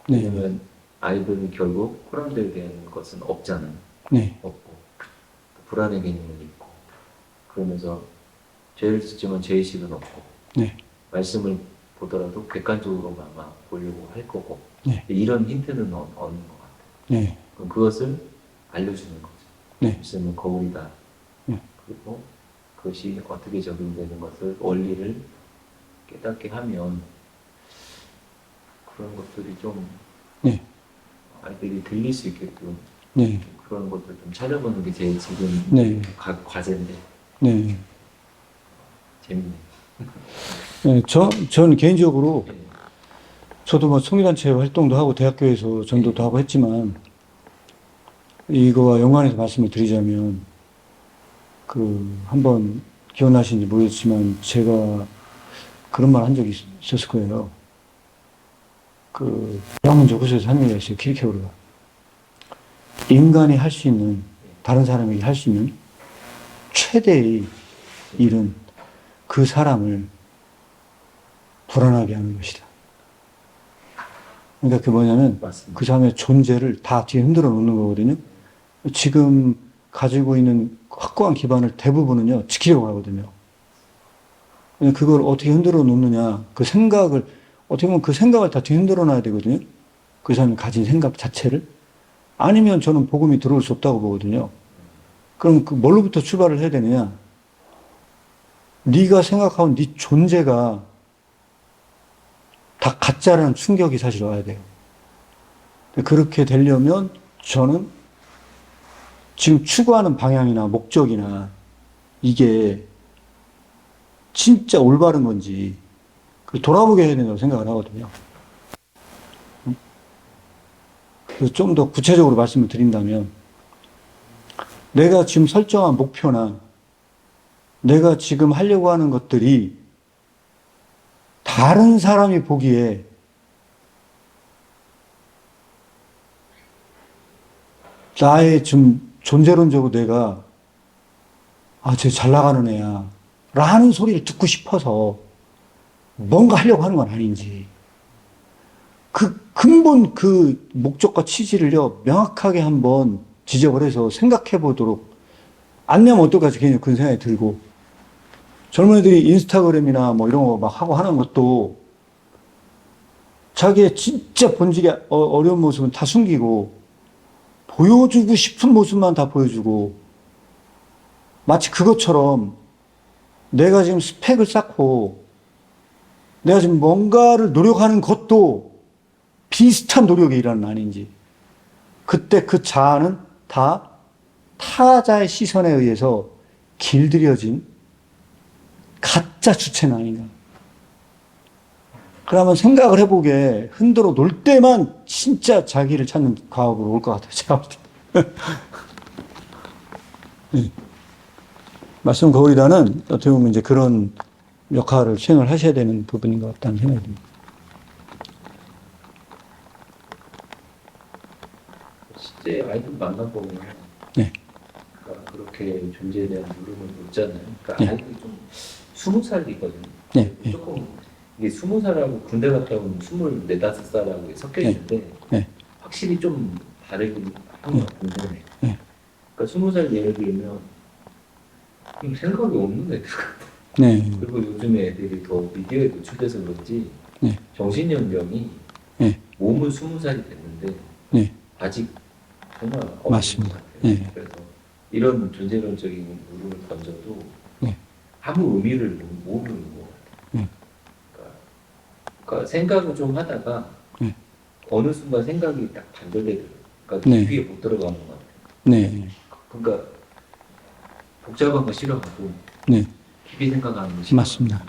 네. 왜냐면 아이들은 결국 호람대에 대한 것은 없잖아요. 네. 없고 불안의 개념은 있고 그러면서 죄를 짓지만 죄의식은 없고 네. 말씀을 보더라도 객관적으로만 아마 보려고 할 거고 네. 이런 힌트는 얻는 것 같아요. 네. 그럼 그것을 알려주는 거죠. 네. 말씀은 거울이다. 네. 그리고 그것이 어떻게 적용되는 것을 원리를 깨닫게 하면 그런 것들이 좀 네. 아이들이 들릴 수 있게끔 네. 그런 것들 좀 찾아보는 게 제 지금 네. 과제인데 네. 재밌네요. 네. 전 개인적으로 네. 저도 뭐 총리단체 활동도 하고 대학교에서 전도도 하고 했지만 이거와 연관해서 말씀을 드리자면 한번 기억나시는지 모르겠지만 제가 그런 말 한 적이 있었을 거예요. 대학문제 호소에서 한 얘기가 있어요. 키르케고르가. 인간이 할 수 있는, 다른 사람에게 할 수 있는 최대의 일은 그 사람을 불안하게 하는 것이다. 그러니까 그게 뭐냐면 맞습니다. 그 사람의 존재를 다 뒤에 흔들어 놓는 거거든요. 지금 가지고 있는 확고한 기반을 대부분은요, 지키려고 하거든요. 그걸 어떻게 흔들어 놓느냐, 어떻게 보면 그 생각을 다 뒤에 흔들어 놔야 되거든요. 그 사람이 가진 생각 자체를. 아니면 저는 복음이 들어올 수 없다고 보거든요. 그럼 뭘로부터 출발을 해야 되느냐? 네가 생각하는 네 존재가 다 가짜라는 충격이 사실 와야 돼요. 그렇게 되려면 저는 지금 추구하는 방향이나 목적이나 이게 진짜 올바른 건지 돌아보게 해야 된다고 생각을 하거든요. 그래서 좀 더 구체적으로 말씀을 드린다면 내가 지금 설정한 목표나 내가 지금 하려고 하는 것들이 다른 사람이 보기에 나의 좀 존재론적으로 내가 쟤 잘 나가는 애야 라는 소리를 듣고 싶어서 뭔가 하려고 하는 건 아닌지 근본 목적과 취지를요 명확하게 한번 지적을 해서 생각해 보도록 안 내면 어떨까 그런 생각이 들고 젊은 애들이 인스타그램이나 뭐 이런 거 막 하고 하는 것도 자기의 진짜 본질의 어려운 모습은 다 숨기고 보여주고 싶은 모습만 다 보여주고 마치 그것처럼 내가 지금 스펙을 쌓고 내가 지금 뭔가를 노력하는 것도 비슷한 노력의 일환은 아닌지 그때 그 자아는 다 타자의 시선에 의해서 길들여진 가짜 주체는 아닌가. 그러면 생각을 해보게 흔들어 놓을 때만 진짜 자기를 찾는 과학으로 올 것 같아요. 제가 볼 때. 네. 말씀 거울이라는 어떻게 보면 이제 그런 역할을 수행을 하셔야 되는 부분인 것 같다는 생각이 듭니다. 실제 아이들 만나보면 네. 그러니까 그렇게 존재에 대한 물음을 묻잖아요. 그러니까 네. 아이들이 좀 20살이거든요. 네. 네. 조금 이게 20살하고 군대 갔다 온 24, 5살하고 섞여 있는데 네. 확실히 좀 다르긴 한 것 같은데 네. 그러니까 20살 예를 들면 좀 생각이 없는 애들 같아요. 네. 그리고 요즘에 애들이 더 미디어에 노출돼서 그런지 네. 정신연령이 네. 몸은 20살이 됐는데 네. 아직 정말 어린 맞습니다. 것 같아요. 네. 그래서 이런 존재론적인 물음을 던져도 네. 아무 의미를 모르는 것 같아요. 네. 그러니까 생각을 좀 하다가 네. 어느 순간 생각이 딱 단절되더라고요. 그러니까 네. 깊이에 못 들어가는 것 같아요. 네. 그러니까 복잡한 거 싫어하고 네. 깊이 생각하는 거 싫어하고 맞습니다.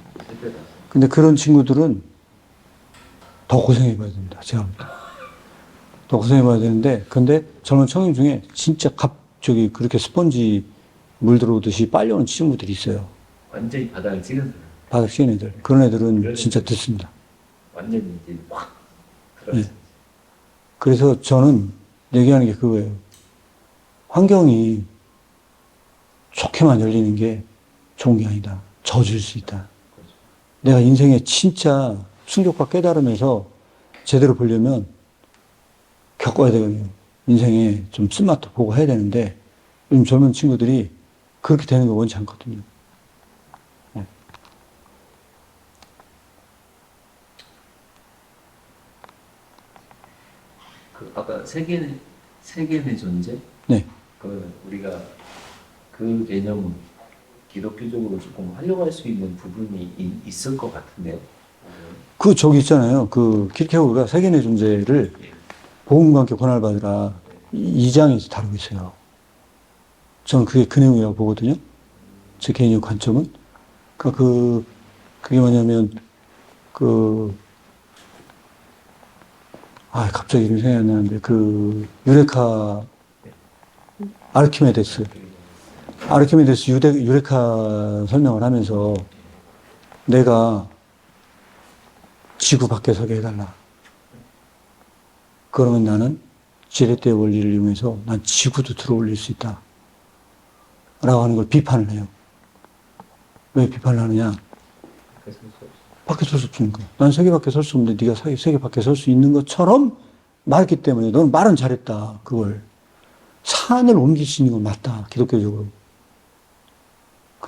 근데 그런 친구들은 더 고생해 봐야 됩니다. 제가 볼 때. 더 고생해 봐야 되는데, 근데 젊은 청년 중에 진짜 갑자기 그렇게 스펀지 물 들어오듯이 빨려오는 친구들이 있어요. 완전히 바닥을 찍은 사람. 바닥 씌는 애들. 그런 애들은 진짜 듣습니다. 완전히 이제 확 들어서. 네. 그래서 저는 얘기하는 게 그거예요. 환경이 좋게만 열리는 게 좋은 게 아니다. 져줄 수 있다. 내가 인생에 진짜 충격과 깨달으면서 제대로 보려면 겪어야 되거든요. 인생에 좀 쓴맛도 보고 해야 되는데 요즘 젊은 친구들이 그렇게 되는 거 원치 않거든요. 네. 그 아까 세계의 존재? 네. 그 우리가 그 개념 기독교적으로 조금 활용할 수 있는 부분이 있을 것 같은데요. 그 저기 있잖아요. 그 키르케고르가 세계의 존재를 복음과 함께 권한을 받으라 2장에서 다루고 있어요. 저는 그게 그 내용이라고 보거든요. 제 개인적 관점은. 그러니까 그게 뭐냐면 갑자기 이름이 생각이 안 나는데 유레카 아르키메데스 유레카 설명을 하면서 내가 지구 밖에 서게 해달라. 그러면 나는 지렛대 원리를 이용해서 난 지구도 들어올릴 수 있다. 라고 하는 걸 비판을 해요. 왜 비판을 하느냐? 밖에 설 수 없으니까. 난 세계 밖에 설 수 없는데 네가 세계 밖에 설 수 있는 것처럼 말했기 때문에 너는 말은 잘했다. 그걸. 산을 옮길 수 있는 건 맞다. 기독교적으로.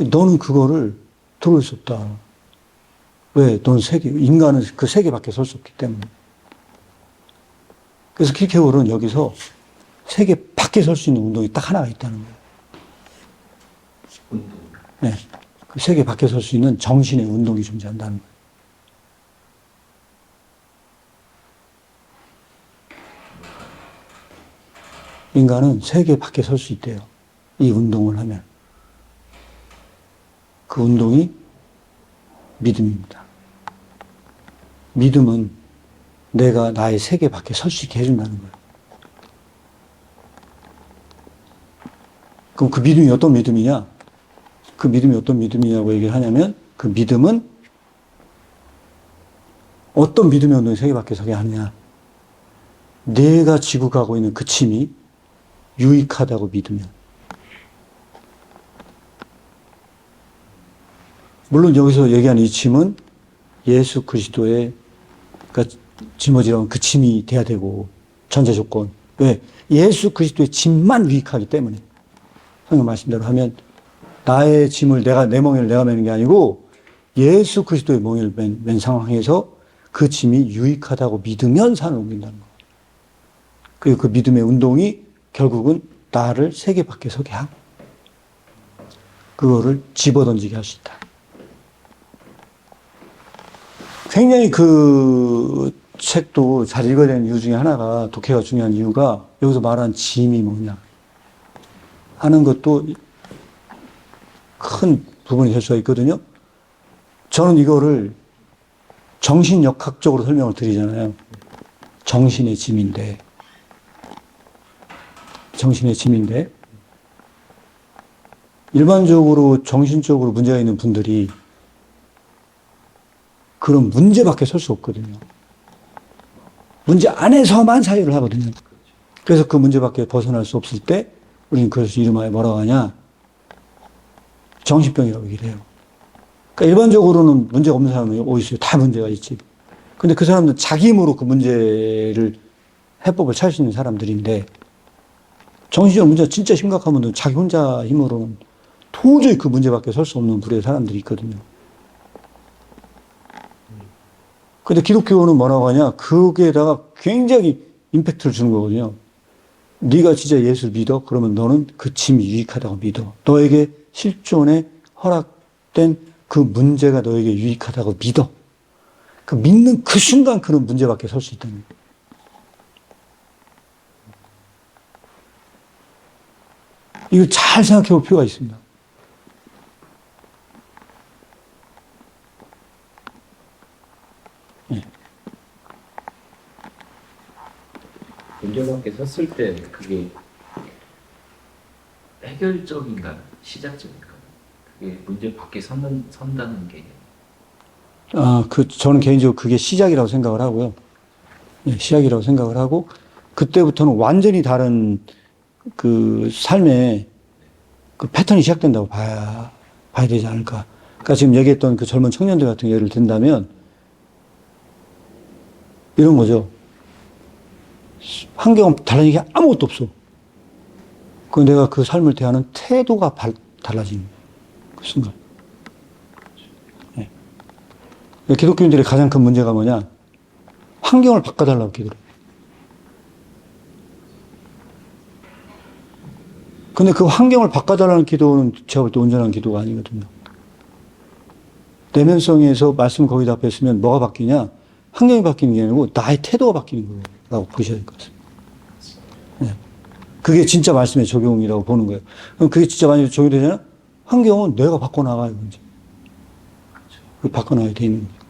너는 그거를 들어올 수 없다. 왜? 너는 인간은 그 세계 밖에 설 수 없기 때문에. 그래서 키르케고르는 여기서 세계 밖에 설 수 있는 운동이 딱 하나가 있다는 거예요. 운동. 네. 그 세계 밖에 설 수 있는 정신의 운동이 존재한다는 거예요. 인간은 세계 밖에 설 수 있대요. 이 운동을 하면. 그 운동이 믿음입니다. 믿음은 내가 나의 세계 밖에 설 수 있게 해준다는 거예요. 그럼 그 믿음이 어떤 믿음이냐? 그 믿음이 어떤 믿음이냐고 얘기를 하냐면 그 믿음은 어떤 믿음의 운동이 세계 밖에 서게 하느냐? 내가 지고 가고 있는 그 침이 유익하다고 믿으면. 물론 여기서 얘기하는 이 침은 예수 그리스도의 그러니까 짊어지려면 그 침이 돼야 되고 전제 조건. 왜? 예수 그리스도의 짐만 유익하기 때문에. 성경 말씀대로 하면 나의 짐을 내 멍에를 내가 매는 게 아니고 예수 그리스도의 멍에를 맨 상황에서 그 짐이 유익하다고 믿으면 산을 옮긴다는 거예요. 그리고 그 믿음의 운동이 결국은 나를 세계 밖에 서게 하고 그거를 집어던지게 할 수 있다. 굉장히 그 책도 잘 읽어야 되는 이유 중에 하나가, 독해가 중요한 이유가 여기서 말하는 짐이 뭐냐 하는 것도 큰 부분이 될 수가 있거든요. 저는 이거를 정신역학적으로 설명을 드리잖아요. 정신의 짐인데 일반적으로 정신적으로 문제가 있는 분들이 그런 문제 밖에 설 수 없거든요. 문제 안에서만 사유를 하거든요. 그래서 그 문제 밖에 벗어날 수 없을 때 우리는 그것을 이름하여 뭐라고 하냐? 정신병이라고 얘기를 해요. 그러니까 일반적으로는 문제가 없는 사람이 어디 있어요? 다 문제가 있지. 근데 그 사람들은 자기 힘으로 그 문제를 해법을 찾을 수 있는 사람들인데, 정신적 문제가 진짜 심각하면 자기 혼자 힘으로는 도저히 그 문제 밖에 설 수 없는 부류의 사람들이 있거든요. 근데 기독교는 뭐라고 하냐? 거기에다가 굉장히 임팩트를 주는 거거든요. 네가 진짜 예수를 믿어? 그러면 너는 그 짐이 유익하다고 믿어. 너에게 실존에 허락된 그 문제가 너에게 유익하다고 믿어. 그 믿는 그 순간 그런 문제 밖에 설 수 있다는 거예요. 이걸 잘 생각해 볼 필요가 있습니다. 문제 밖에 섰을 때 그게 해결적인가요? 시작점인가요? 그게 문제 밖에 선다는 게 저는 개인적으로 그게 시작이라고 생각을 하고요. 네, 시작이라고 생각을 하고, 그때부터는 완전히 다른 그 삶의 그 패턴이 시작된다고 봐야 되지 않을까. 그러니까 지금 얘기했던 그 젊은 청년들 같은 예를 든다면, 이런 거죠. 환경은 달라진 게 아무것도 없어. 그 내가 그 삶을 대하는 태도가 달라진 그 순간. 네. 기독교인들의 가장 큰 문제가 뭐냐? 환경을 바꿔달라고 기도를 해요. 근데 그 환경을 바꿔달라는 기도는 제가 볼 때 온전한 기도가 아니거든요. 내면성에서 말씀 거기다 뺐으면 뭐가 바뀌냐? 환경이 바뀌는 게 아니고 나의 태도가 바뀌는 거라고 보셔야 될 것 같습니다. 네. 그게 진짜 말씀의 적용이라고 보는 거예요. 그럼 그게 진짜 만약에 적용되잖아? 환경은 내가 바꿔나가야 문제. 바꿔나가야 돼 있는 거예요.